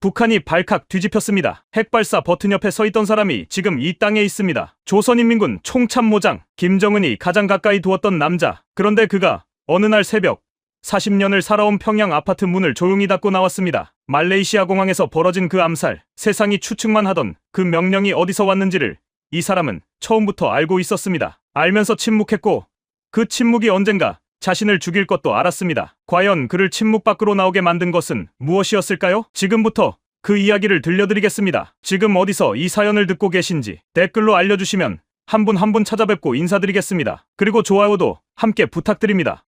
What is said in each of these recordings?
북한이 발칵 뒤집혔습니다. 핵발사 버튼 옆에 서 있던 사람이 지금 이 땅에 있습니다. 조선인민군 총참모장 김정은이 가장 가까이 두었던 남자. 그런데 그가 어느 날 새벽 40년을 살아온 평양 아파트 문을 조용히 닫고 나왔습니다. 말레이시아 공항에서 벌어진 그 암살, 세상이 추측만 하던 그 명령이 어디서 왔는지를 이 사람은 처음부터 알고 있었습니다. 알면서 침묵했고 그 침묵이 언젠가 자신을 죽일 것도 알았습니다. 과연 그를 침묵 밖으로 나오게 만든 것은 무엇이었을까요? 지금부터 그 이야기를 들려드리겠습니다. 지금 어디서 이 사연을 듣고 계신지 댓글로 알려주시면 한 분 한 분 찾아뵙고 인사드리겠습니다. 그리고 좋아요도 함께 부탁드립니다.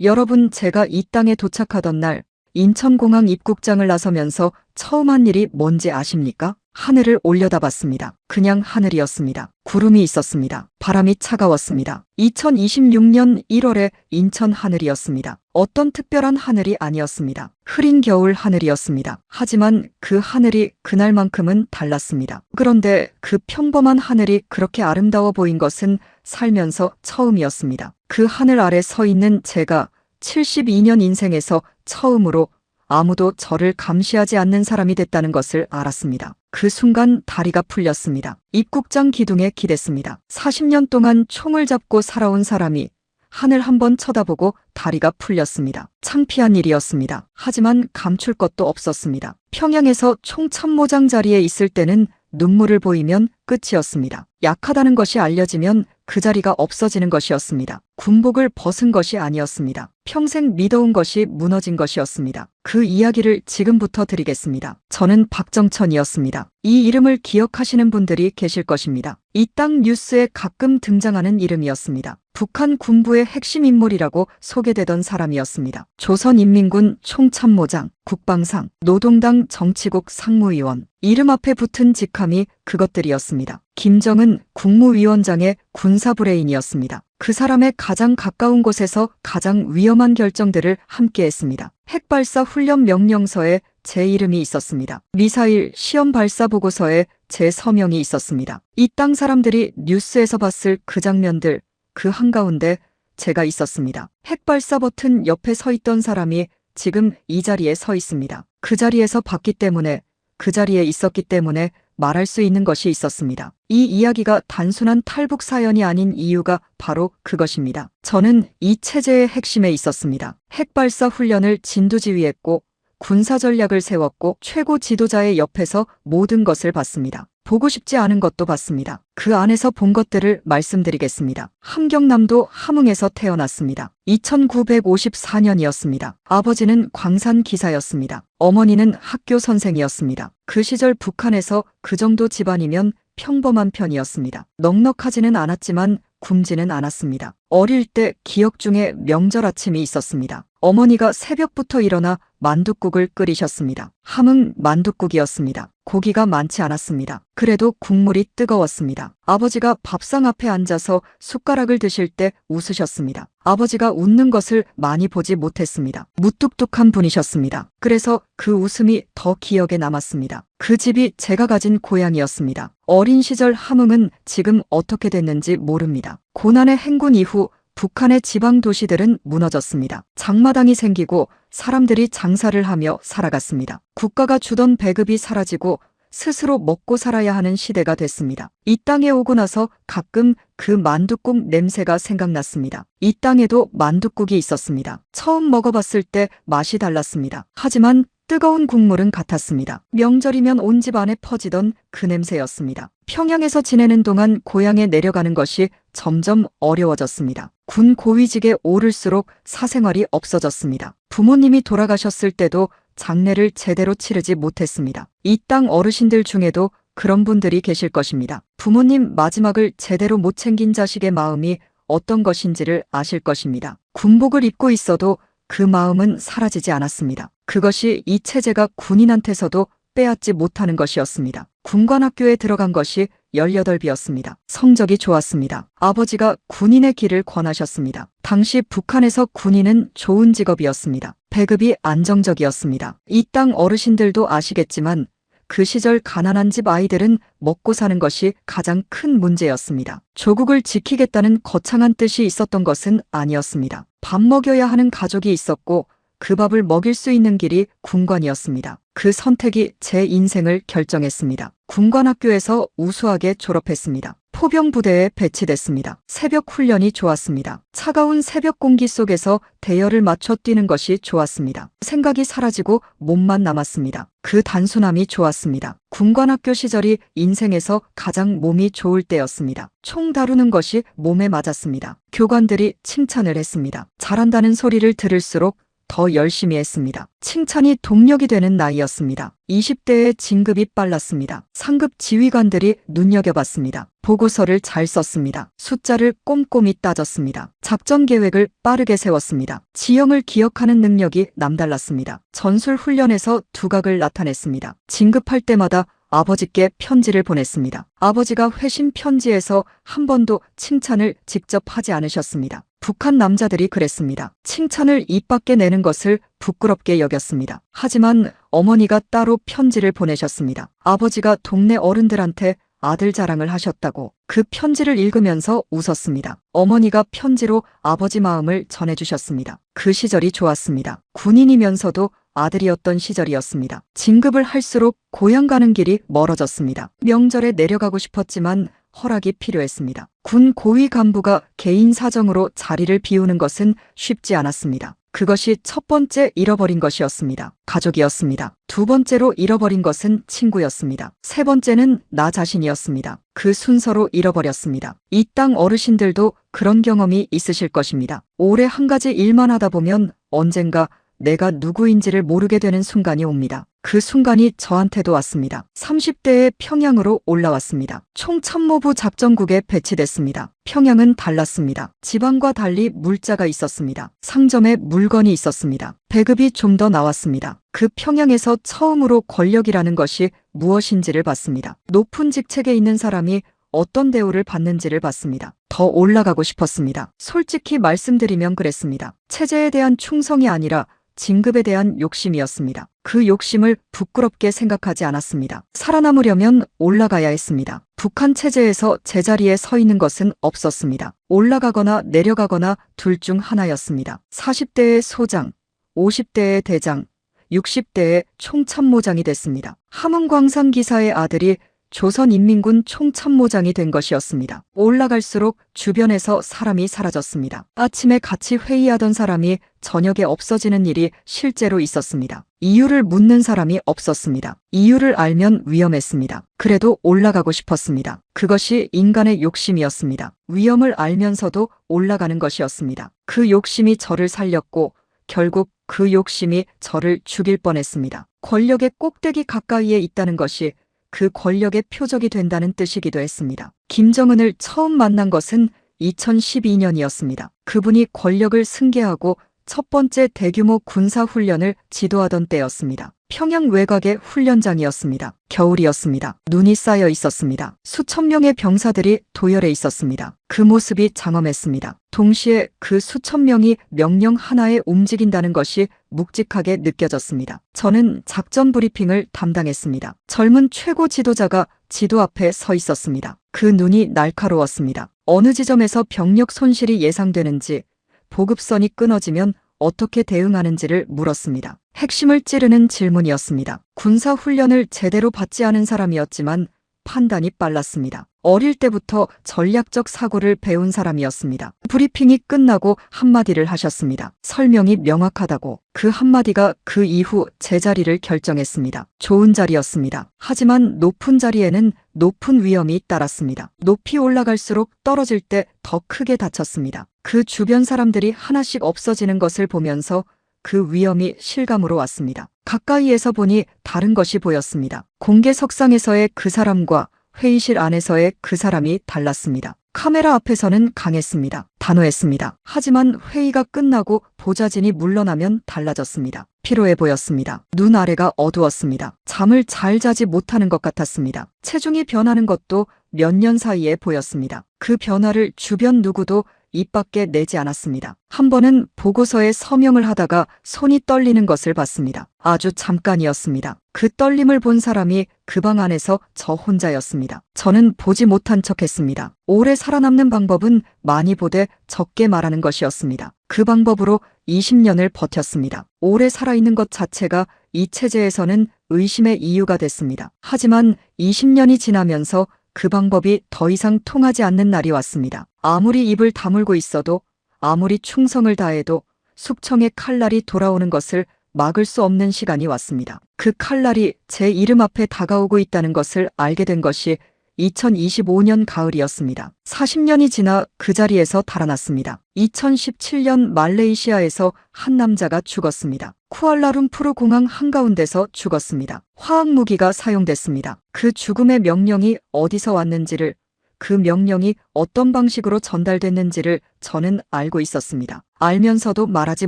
여러분, 제가 이 땅에 도착하던 날 인천공항 입국장을 나서면서 처음 한 일이 뭔지 아십니까? 하늘을 올려다봤습니다. 그냥 하늘이었습니다. 구름이 있었습니다. 바람이 차가웠습니다. 2026년 1월에 인천 하늘이었습니다. 어떤 특별한 하늘이 아니었습니다. 흐린 겨울 하늘이었습니다. 하지만 그 하늘이 그날만큼은 달랐습니다. 그런데 그 평범한 하늘이 그렇게 아름다워 보인 것은 살면서 처음이었습니다. 그 하늘 아래 서 있는 제가 72년 인생에서 처음으로 아무도 저를 감시하지 않는 사람이 됐다는 것을 알았습니다. 그 순간 다리가 풀렸습니다. 입국장 기둥에 기댔습니다. 40년 동안 총을 잡고 살아온 사람이 하늘 한번 쳐다보고 다리가 풀렸습니다. 창피한 일이었습니다. 하지만 감출 것도 없었습니다. 평양에서 총참모장 자리에 있을 때는 눈물을 보이면 끝이었습니다. 약하다는 것이 알려지면 그 자리가 없어지는 것이었습니다. 군복을 벗은 것이 아니었습니다. 평생 믿어온 것이 무너진 것이었습니다. 그 이야기를 지금부터 드리겠습니다. 저는 박정천이었습니다. 이 이름을 기억하시는 분들이 계실 것입니다. 이 땅 뉴스에 가끔 등장하는 이름이었습니다. 북한 군부의 핵심 인물이라고 소개되던 사람이었습니다. 조선인민군 총참모장, 국방상, 노동당 정치국 상무위원. 이름 앞에 붙은 직함이 그것들이었습니다. 김정은 국무위원장의 군사브레인이었습니다. 그 사람의 가장 가까운 곳에서 가장 위험한 결정들을 함께했습니다. 핵발사 훈련 명령서에 제 이름이 있었습니다. 미사일 시험 발사 보고서에 제 서명이 있었습니다. 이 땅 사람들이 뉴스에서 봤을 그 장면들, 그 한가운데 제가 있었습니다. 핵발사 버튼 옆에 서 있던 사람이 지금 이 자리에 서 있습니다. 그 자리에서 봤기 때문에, 그 자리에 있었기 때문에 말할 수 있는 것이 있었습니다. 이 이야기가 단순한 탈북 사연이 아닌 이유가 바로 그것입니다. 저는 이 체제의 핵심에 있었습니다. 핵발사 훈련을 진두지휘했고 군사 전략을 세웠고 최고 지도자의 옆에서 모든 것을 봤습니다. 보고 싶지 않은 것도 봤습니다. 그 안에서 본 것들을 말씀드리겠습니다. 함경남도 함흥에서 태어났습니다. 2954년이었습니다. 아버지는 광산 기사였습니다. 어머니는 학교 선생이었습니다. 그 시절 북한에서 그 정도 집안이면 평범한 편이었습니다. 넉넉하지는 않았지만 굶지는 않았습니다. 어릴 때 기억 중에 명절 아침이 있었습니다. 어머니가 새벽부터 일어나 만둣국을 끓이셨습니다. 함흥 만둣국이었습니다. 고기가 많지 않았습니다. 그래도 국물이 뜨거웠습니다. 아버지가 밥상 앞에 앉아서 숟가락을 드실 때 웃으셨습니다. 아버지가 웃는 것을 많이 보지 못했습니다. 무뚝뚝한 분이셨습니다. 그래서 그 웃음이 더 기억에 남았습니다. 그 집이 제가 가진 고향이었습니다. 어린 시절 함흥은 지금 어떻게 됐는지 모릅니다. 고난의 행군 이후 북한의 지방 도시들은 무너졌습니다. 장마당이 생기고 사람들이 장사를 하며 살아갔습니다. 국가가 주던 배급이 사라지고 스스로 먹고 살아야 하는 시대가 됐습니다. 이 땅에 오고 나서 가끔 그 만둣국 냄새가 생각났습니다. 이 땅에도 만둣국이 있었습니다. 처음 먹어봤을 때 맛이 달랐습니다. 하지만 뜨거운 국물은 같았습니다. 명절이면 온 집 안에 퍼지던 그 냄새였습니다. 평양에서 지내는 동안 고향에 내려가는 것이 점점 어려워졌습니다. 군 고위직에 오를수록 사생활이 없어졌습니다. 부모님이 돌아가셨을 때도 장례를 제대로 치르지 못했습니다. 이 땅 어르신들 중에도 그런 분들이 계실 것입니다. 부모님 마지막을 제대로 못 챙긴 자식의 마음이 어떤 것인지를 아실 것입니다. 군복을 입고 있어도 그 마음은 사라지지 않았습니다. 그것이 이 체제가 군인한테서도 빼앗지 못하는 것이었습니다. 군관학교에 들어간 것이 18비였습니다. 성적이 좋았습니다. 아버지가 군인의 길을 권하셨습니다. 당시 북한에서 군인은 좋은 직업이었습니다. 배급이 안정적이었습니다. 이 땅 어르신들도 아시겠지만 그 시절 가난한 집 아이들은 먹고 사는 것이 가장 큰 문제였습니다. 조국을 지키겠다는 거창한 뜻이 있었던 것은 아니었습니다. 밥 먹여야 하는 가족이 있었고 그 밥을 먹일 수 있는 길이 군관이었습니다. 그 선택이 제 인생을 결정했습니다. 군관학교에서 우수하게 졸업했습니다. 포병부대에 배치됐습니다. 새벽 훈련이 좋았습니다. 차가운 새벽 공기 속에서 대열을 맞춰 뛰는 것이 좋았습니다. 생각이 사라지고 몸만 남았습니다. 그 단순함이 좋았습니다. 군관학교 시절이 인생에서 가장 몸이 좋을 때였습니다. 총 다루는 것이 몸에 맞았습니다. 교관들이 칭찬을 했습니다. 잘한다는 소리를 들을수록 더 열심히 했습니다. 칭찬이 동력이 되는 나이였습니다. 20대에 진급이 빨랐습니다. 상급 지휘관들이 눈여겨봤습니다. 보고서를 잘 썼습니다. 숫자를 꼼꼼히 따졌습니다. 작전 계획을 빠르게 세웠습니다. 지형을 기억하는 능력이 남달랐습니다. 전술 훈련에서 두각을 나타냈습니다. 진급할 때마다 아버지께 편지를 보냈습니다. 아버지가 회신 편지에서 한 번도 칭찬을 직접 하지 않으셨습니다. 북한 남자들이 그랬습니다. 칭찬을 입 밖에 내는 것을 부끄럽게 여겼습니다. 하지만 어머니가 따로 편지를 보내셨습니다. 아버지가 동네 어른들한테 아들 자랑을 하셨다고 그 편지를 읽으면서 웃었습니다. 어머니가 편지로 아버지 마음을 전해주셨습니다. 그 시절이 좋았습니다. 군인이면서도 아들이었던 시절이었습니다. 진급을 할수록 고향 가는 길이 멀어졌습니다. 명절에 내려가고 싶었지만 허락이 필요했습니다. 군 고위 간부가 개인 사정으로 자리를 비우는 것은 쉽지 않았습니다. 그것이 첫 번째 잃어버린 것이었습니다. 가족이었습니다. 두 번째로 잃어버린 것은 친구였습니다. 세 번째는 나 자신이었습니다. 그 순서로 잃어버렸습니다. 이 땅 어르신들도 그런 경험이 있으실 것입니다. 오래 한 가지 일만 하다 보면 언젠가 내가 누구인지를 모르게 되는 순간이 옵니다. 그 순간이 저한테도 왔습니다. 30대에 평양으로 올라왔습니다. 총참모부 작전국에 배치됐습니다. 평양은 달랐습니다. 지방과 달리 물자가 있었습니다. 상점에 물건이 있었습니다. 배급이 좀 더 나왔습니다. 그 평양에서 처음으로 권력이라는 것이 무엇인지를 봤습니다. 높은 직책에 있는 사람이 어떤 대우를 받는지를 봤습니다. 더 올라가고 싶었습니다. 솔직히 말씀드리면 그랬습니다. 체제에 대한 충성이 아니라 진급에 대한 욕심이었습니다. 그 욕심을 부끄럽게 생각하지 않았습니다. 살아남으려면 올라가야 했습니다. 북한 체제에서 제자리에 서 있는 것은 없었습니다. 올라가거나 내려가거나 둘 중 하나였습니다. 40대의 소장, 50대의 대장, 60대의 총참모장이 됐습니다. 함흥광산 기사의 아들이 조선인민군 총참모장이 된 것이었습니다. 올라갈수록 주변에서 사람이 사라졌습니다. 아침에 같이 회의하던 사람이 저녁에 없어지는 일이 실제로 있었습니다. 이유를 묻는 사람이 없었습니다. 이유를 알면 위험했습니다. 그래도 올라가고 싶었습니다. 그것이 인간의 욕심이었습니다. 위험을 알면서도 올라가는 것이었습니다. 그 욕심이 저를 살렸고 결국 그 욕심이 저를 죽일 뻔했습니다. 권력의 꼭대기 가까이에 있다는 것이 그 권력의 표적이 된다는 뜻이기도 했습니다. 김정은을 처음 만난 것은 2012년이었습니다. 그분이 권력을 승계하고 첫 번째 대규모 군사훈련을 지도하던 때였습니다. 평양 외곽의 훈련장이었습니다. 겨울이었습니다. 눈이 쌓여 있었습니다. 수천 명의 병사들이 도열해 있었습니다. 그 모습이 장엄했습니다. 동시에 그 수천 명이 명령 하나에 움직인다는 것이 묵직하게 느껴졌습니다. 저는 작전 브리핑을 담당했습니다. 젊은 최고 지도자가 지도 앞에 서 있었습니다. 그 눈이 날카로웠습니다. 어느 지점에서 병력 손실이 예상되는지, 보급선이 끊어지면 어떻게 대응하는지를 물었습니다. 핵심을 찌르는 질문이었습니다. 군사훈련을 제대로 받지 않은 사람이었지만 판단이 빨랐습니다. 어릴 때부터 전략적 사고를 배운 사람이었습니다. 브리핑이 끝나고 한마디를 하셨습니다. 설명이 명확하다고. 그 한마디가 그 이후 제 자리를 결정했습니다. 좋은 자리였습니다. 하지만 높은 자리에는 높은 위험이 따랐습니다. 높이 올라갈수록 떨어질 때 더 크게 다쳤습니다. 그 주변 사람들이 하나씩 없어지는 것을 보면서 그 위험이 실감으로 왔습니다. 가까이에서 보니 다른 것이 보였습니다. 공개석상에서의 그 사람과 회의실 안에서의 그 사람이 달랐습니다. 카메라 앞에서는 강했습니다. 단호했습니다. 하지만 회의가 끝나고 보좌진이 물러나면 달라졌습니다. 피로해 보였습니다. 눈 아래가 어두웠습니다. 잠을 잘 자지 못하는 것 같았습니다. 체중이 변하는 것도 몇 년 사이에 보였습니다. 그 변화를 주변 누구도 입 밖에 내지 않았습니다. 한 번은 보고서에 서명을 하다가 손이 떨리는 것을 봤습니다. 아주 잠깐이었습니다. 그 떨림을 본 사람이 그 방 안에서 저 혼자였습니다. 저는 보지 못한 척했습니다. 오래 살아남는 방법은 많이 보되 적게 말하는 것이었습니다. 그 방법으로 20년을 버텼습니다. 오래 살아있는 것 자체가 이 체제에서는 의심의 이유가 됐습니다. 하지만 20년이 지나면서 그 방법이 더 이상 통하지 않는 날이 왔습니다. 아무리 입을 다물고 있어도, 아무리 충성을 다해도 숙청의 칼날이 돌아오는 것을 막을 수 없는 시간이 왔습니다. 그 칼날이 제 이름 앞에 다가오고 있다는 것을 알게 된 것이 2025년 가을이었습니다. 40년이 지나 그 자리에서 달아났습니다. 2017년 말레이시아에서 한 남자가 죽었습니다. 쿠알라룸푸르 공항 한가운데서 죽었습니다. 화학무기가 사용됐습니다. 그 죽음의 명령이 어디서 왔는지를, 그 명령이 어떤 방식으로 전달됐는지를 저는 알고 있었습니다. 알면서도 말하지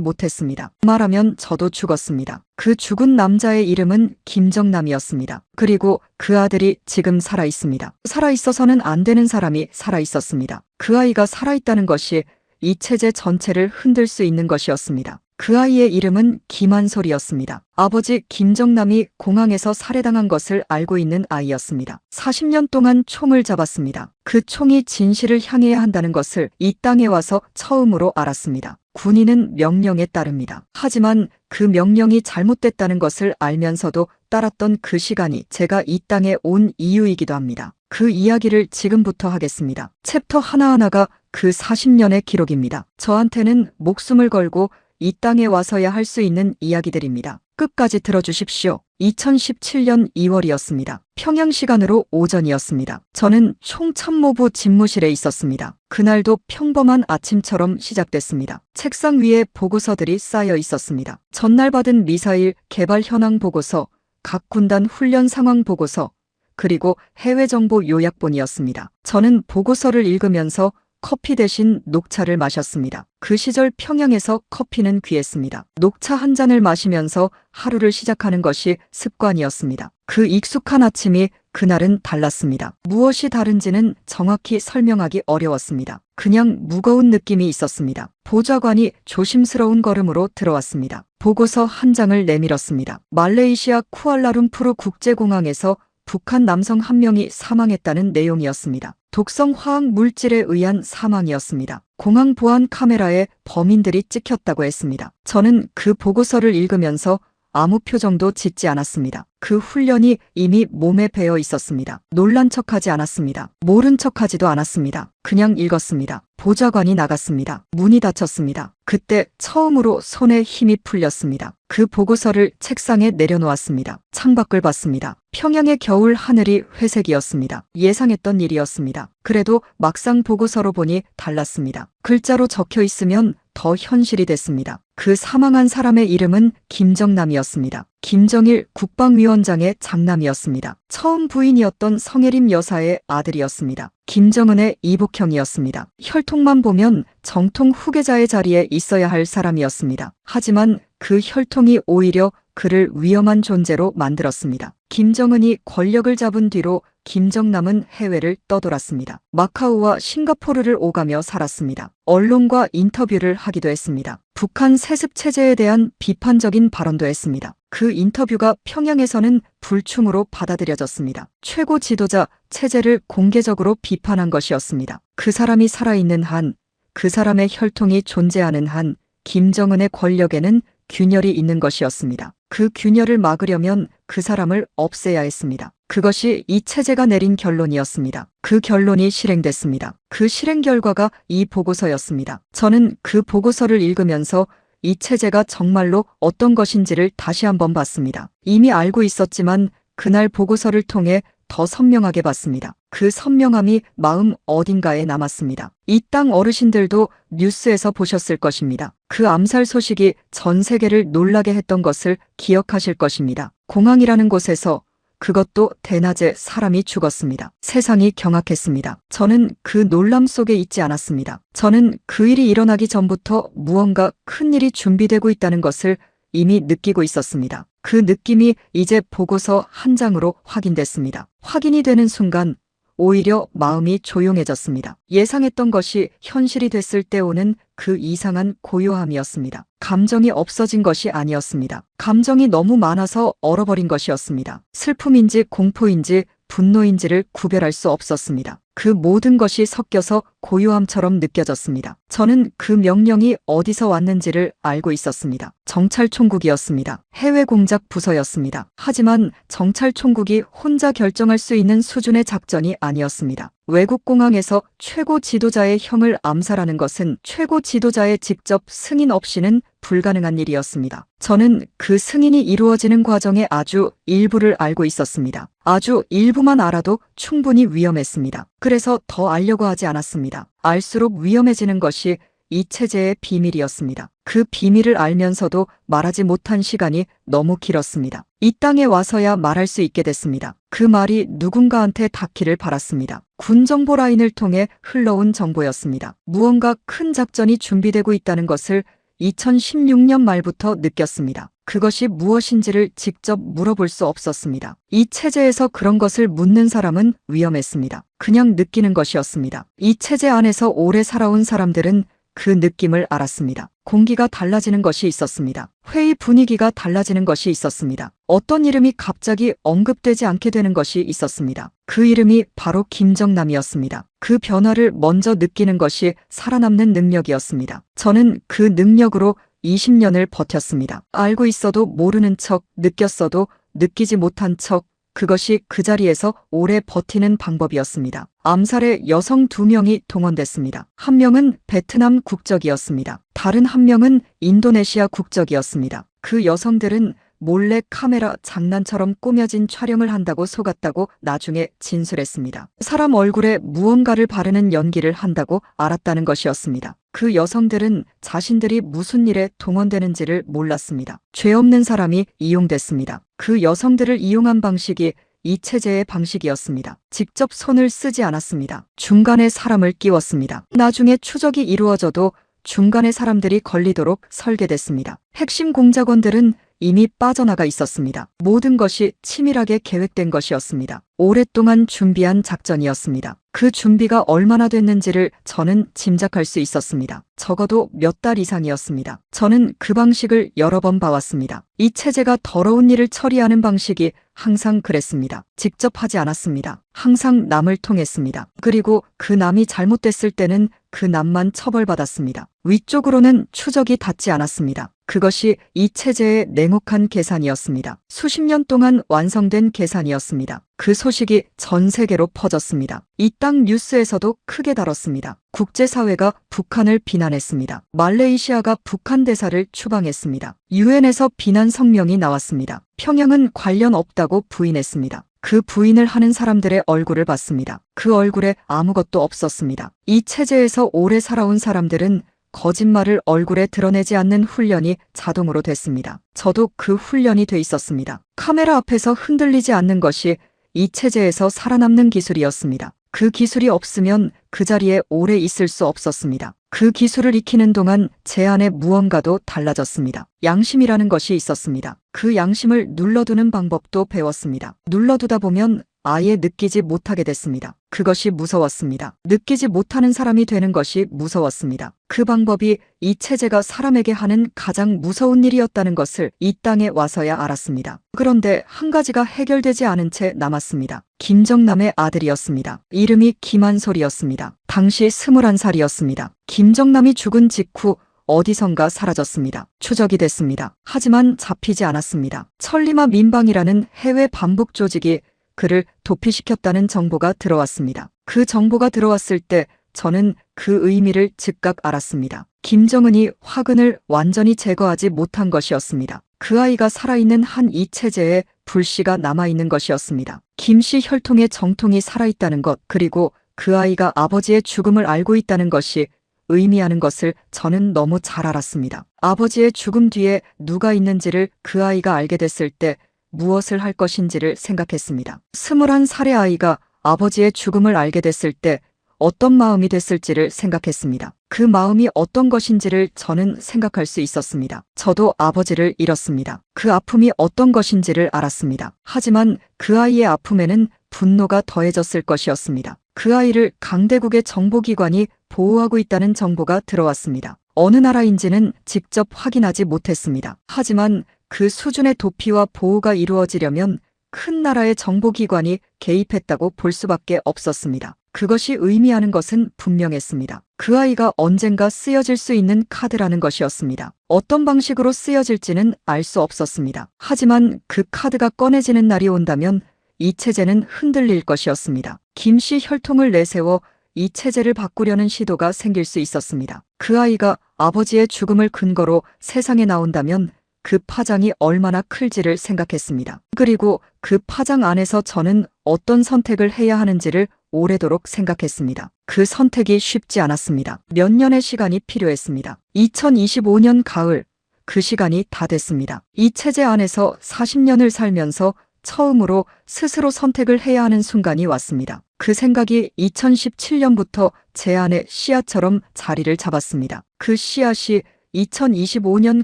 못했습니다. 말하면 저도 죽었습니다. 그 죽은 남자의 이름은 김정남이었습니다. 그리고 그 아들이 지금 살아있습니다. 살아있어서는 안 되는 사람이 살아있었습니다. 그 아이가 살아있다는 것이 이 체제 전체를 흔들 수 있는 것이었습니다. 그 아이의 이름은 김한솔이었습니다. 아버지 김정남이 공항에서 살해당한 것을 알고 있는 아이였습니다. 40년 동안 총을 잡았습니다. 그 총이 진실을 향해야 한다는 것을 이 땅에 와서 처음으로 알았습니다. 군인은 명령에 따릅니다. 하지만 그 명령이 잘못됐다는 것을 알면서도 따랐던 그 시간이 제가 이 땅에 온 이유이기도 합니다. 그 이야기를 지금부터 하겠습니다. 챕터 하나하나가 그 40년의 기록입니다. 저한테는 목숨을 걸고 이 땅에 와서야 할 수 있는 이야기들입니다. 끝까지 들어주십시오. 2017년 2월이었습니다. 평양 시간으로 오전이었습니다. 저는 총참모부 집무실에 있었습니다. 그날도 평범한 아침처럼 시작됐습니다. 책상 위에 보고서들이 쌓여 있었습니다. 전날 받은 미사일 개발 현황 보고서, 각 군단 훈련 상황 보고서, 그리고 해외 정보 요약본이었습니다. 저는 보고서를 읽으면서 커피 대신 녹차를 마셨습니다. 그 시절 평양에서 커피는 귀했습니다. 녹차 한 잔을 마시면서 하루를 시작하는 것이 습관이었습니다. 그 익숙한 아침이 그날은 달랐습니다. 무엇이 다른지는 정확히 설명하기 어려웠습니다. 그냥 무거운 느낌이 있었습니다. 보좌관이 조심스러운 걸음으로 들어왔습니다. 보고서 한 장을 내밀었습니다. 말레이시아 쿠알라룸푸르 국제공항에서 북한 남성 한 명이 사망했다는 내용이었습니다. 독성 화학 물질에 의한 사망이었습니다. 공항 보안 카메라에 범인들이 찍혔다고 했습니다. 저는 그 보고서를 읽으면서 아무 표정도 짓지 않았습니다. 그 훈련이 이미 몸에 배어 있었습니다. 놀란 척하지 않았습니다. 모른 척하지도 않았습니다. 그냥 읽었습니다. 보좌관이 나갔습니다. 문이 닫혔습니다. 그때 처음으로 손에 힘이 풀렸습니다. 그 보고서를 책상에 내려놓았습니다. 창밖을 봤습니다. 평양의 겨울 하늘이 회색이었습니다. 예상했던 일이었습니다. 그래도 막상 보고서로 보니 달랐습니다. 글자로 적혀 있으면 더 현실이 됐습니다. 그 사망한 사람의 이름은 김정남이었습니다. 김정일 국방위원장의 장남이었습니다. 처음 부인이었던 성혜림 여사의 아들이었습니다. 김정은의 이복형이었습니다. 혈통만 보면 정통 후계자의 자리에 있어야 할 사람이었습니다. 하지만 그 혈통이 오히려 그를 위험한 존재로 만들었습니다. 김정은이 권력을 잡은 뒤로 김정남은 해외를 떠돌았습니다. 마카오와 싱가포르를 오가며 살았습니다. 언론과 인터뷰를 하기도 했습니다. 북한 세습 체제에 대한 비판적인 발언도 했습니다. 그 인터뷰가 평양에서는 불충으로 받아들여졌습니다. 최고 지도자 체제를 공개적으로 비판한 것이었습니다. 그 사람이 살아있는 한, 그 사람의 혈통이 존재하는 한, 김정은의 권력에는 균열이 있는 것이었습니다. 그 균열을 막으려면 그 사람을 없애야 했습니다. 그것이 이 체제가 내린 결론이었습니다. 그 결론이 실행됐습니다. 그 실행 결과가 이 보고서였습니다. 저는 그 보고서를 읽으면서 이 체제가 정말로 어떤 것인지를 다시 한번 봤습니다. 이미 알고 있었지만 그날 보고서를 통해 더 선명하게 봤습니다. 그 선명함이 마음 어딘가에 남았습니다. 이 땅 어르신들도 뉴스에서 보셨을 것입니다. 그 암살 소식이 전 세계를 놀라게 했던 것을 기억하실 것입니다. 공항이라는 곳에서, 그것도 대낮에 사람이 죽었습니다. 세상이 경악했습니다. 저는 그 놀람 속에 있지 않았습니다. 저는 그 일이 일어나기 전부터 무언가 큰 일이 준비되고 있다는 것을 이미 느끼고 있었습니다. 그 느낌이 이제 보고서 한 장으로 확인됐습니다. 확인이 되는 순간 오히려 마음이 조용해졌습니다. 예상했던 것이 현실이 됐을 때 오는 그 이상한 고요함이었습니다. 감정이 없어진 것이 아니었습니다. 감정이 너무 많아서 얼어버린 것이었습니다. 슬픔인지 공포인지 분노인지를 구별할 수 없었습니다. 그 모든 것이 섞여서 고요함처럼 느껴졌습니다. 저는 그 명령이 어디서 왔는지를 알고 있었습니다. 정찰총국이었습니다. 해외 공작 부서였습니다. 하지만 정찰총국이 혼자 결정할 수 있는 수준의 작전이 아니었습니다. 외국 공항에서 최고 지도자의 형을 암살하는 것은 최고 지도자의 직접 승인 없이는 불가능한 일이었습니다. 저는 그 승인이 이루어지는 과정의 아주 일부를 알고 있었습니다. 아주 일부만 알아도 충분히 위험했습니다. 그래서 더 알려고 하지 않았습니다. 알수록 위험해지는 것이 이 체제의 비밀이었습니다. 그 비밀을 알면서도 말하지 못한 시간이 너무 길었습니다. 이 땅에 와서야 말할 수 있게 됐습니다. 그 말이 누군가한테 닿기를 바랐습니다. 군 정보 라인을 통해 흘러온 정보였습니다. 무언가 큰 작전이 준비되고 있다는 것을 2016년 말부터 느꼈습니다. 그것이 무엇인지를 직접 물어볼 수 없었습니다. 이 체제에서 그런 것을 묻는 사람은 위험했습니다. 그냥 느끼는 것이었습니다. 이 체제 안에서 오래 살아온 사람들은 그 느낌을 알았습니다. 공기가 달라지는 것이 있었습니다. 회의 분위기가 달라지는 것이 있었습니다. 어떤 이름이 갑자기 언급되지 않게 되는 것이 있었습니다. 그 이름이 바로 김정남이었습니다. 그 변화를 먼저 느끼는 것이 살아남는 능력이었습니다. 저는 그 능력으로 20년을 버텼습니다. 알고 있어도 모르는 척, 느꼈어도 느끼지 못한 척, 그것이 그 자리에서 오래 버티는 방법이었습니다. 암살에 여성 2명이 동원됐습니다. 한 명은 베트남 국적이었습니다. 다른 한 명은 인도네시아 국적이었습니다. 그 여성들은 몰래 카메라 장난처럼 꾸며진 촬영을 한다고 속았다고 나중에 진술했습니다. 사람 얼굴에 무언가를 바르는 연기를 한다고 알았다는 것이었습니다. 그 여성들은 자신들이 무슨 일에 동원되는지를 몰랐습니다. 죄 없는 사람이 이용됐습니다. 그 여성들을 이용한 방식이 이 체제의 방식이었습니다. 직접 손을 쓰지 않았습니다. 중간에 사람을 끼웠습니다. 나중에 추적이 이루어져도 중간에 사람들이 걸리도록 설계됐습니다. 핵심 공작원들은 이미 빠져나가 있었습니다. 모든 것이 치밀하게 계획된 것이었습니다. 오랫동안 준비한 작전이었습니다. 그 준비가 얼마나 됐는지를 저는 짐작할 수 있었습니다. 적어도 몇 달 이상이었습니다. 저는 그 방식을 여러 번 봐왔습니다. 이 체제가 더러운 일을 처리하는 방식이 항상 그랬습니다. 직접 하지 않았습니다. 항상 남을 통했습니다. 그리고 그 남이 잘못됐을 때는 그 남만 처벌받았습니다. 위쪽으로는 추적이 닿지 않았습니다. 그것이 이 체제의 냉혹한 계산이었습니다. 수십 년 동안 완성된 계산이었습니다. 그 소식이 전 세계로 퍼졌습니다. 이 땅 뉴스에서도 크게 다뤘습니다. 국제사회가 북한을 비난했습니다. 말레이시아가 북한 대사를 추방했습니다. 유엔에서 비난 성명이 나왔습니다. 평양은 관련 없다고 부인했습니다. 그 부인을 하는 사람들의 얼굴을 봤습니다. 그 얼굴에 아무것도 없었습니다. 이 체제에서 오래 살아온 사람들은 거짓말을 얼굴에 드러내지 않는 훈련이 자동으로 됐습니다. 저도 그 훈련이 돼 있었습니다. 카메라 앞에서 흔들리지 않는 것이 이 체제에서 살아남는 기술이었습니다. 그 기술이 없으면 그 자리에 오래 있을 수 없었습니다. 그 기술을 익히는 동안 제 안에 무언가도 달라졌습니다. 양심이라는 것이 있었습니다. 그 양심을 눌러두는 방법도 배웠습니다. 눌러두다 보면 아예 느끼지 못하게 됐습니다. 그것이 무서웠습니다. 느끼지 못하는 사람이 되는 것이 무서웠습니다. 그 방법이 이 체제가 사람에게 하는 가장 무서운 일이었다는 것을 이 땅에 와서야 알았습니다. 그런데 한 가지가 해결되지 않은 채 남았습니다. 김정남의 아들이었습니다. 이름이 김한솔이었습니다. 당시 21살이었습니다. 김정남이 죽은 직후 어디선가 사라졌습니다. 추적이 됐습니다. 하지만 잡히지 않았습니다. 천리마 민방이라는 해외 반북 조직이 그를 도피시켰다는 정보가 들어왔습니다. 그 정보가 들어왔을 때 저는 그 의미를 즉각 알았습니다. 김정은이 화근을 완전히 제거하지 못한 것이었습니다. 그 아이가 살아있는 한 이 체제에 불씨가 남아있는 것이었습니다. 김씨 혈통의 정통이 살아있다는 것, 그리고 그 아이가 아버지의 죽음을 알고 있다는 것이 의미하는 것을 저는 너무 잘 알았습니다. 아버지의 죽음 뒤에 누가 있는지를 그 아이가 알게 됐을 때 무엇을 할 것인지를 생각했습니다. 21살의 아이가 아버지의 죽음을 알게 됐을 때 어떤 마음이 됐을지를 생각했습니다. 그 마음이 어떤 것인지를 저는 생각할 수 있었습니다. 저도 아버지를 잃었습니다. 그 아픔이 어떤 것인지를 알았습니다. 하지만 그 아이의 아픔에는 분노가 더해졌을 것이었습니다. 그 아이를 강대국의 정보기관이 보호하고 있다는 정보가 들어왔습니다. 어느 나라인지는 직접 확인하지 못했습니다. 하지만 그 수준의 도피와 보호가 이루어지려면 큰 나라의 정보기관이 개입했다고 볼 수밖에 없었습니다. 그것이 의미하는 것은 분명했습니다. 그 아이가 언젠가 쓰여질 수 있는 카드라는 것이었습니다. 어떤 방식으로 쓰여질지는 알 수 없었습니다. 하지만 그 카드가 꺼내지는 날이 온다면 이 체제는 흔들릴 것이었습니다. 김씨 혈통을 내세워 이 체제를 바꾸려는 시도가 생길 수 있었습니다. 그 아이가 아버지의 죽음을 근거로 세상에 나온다면 그 파장이 얼마나 클지를 생각했습니다. 그리고 그 파장 안에서 저는 어떤 선택을 해야 하는지를 오래도록 생각했습니다. 그 선택이 쉽지 않았습니다. 몇 년의 시간이 필요했습니다. 2025년 가을, 그 시간이 다 됐습니다. 이 체제 안에서 40년을 살면서 처음으로 스스로 선택을 해야 하는 순간이 왔습니다. 그 생각이 2017년부터 제 안에 씨앗처럼 자리를 잡았습니다. 그 씨앗이 2025년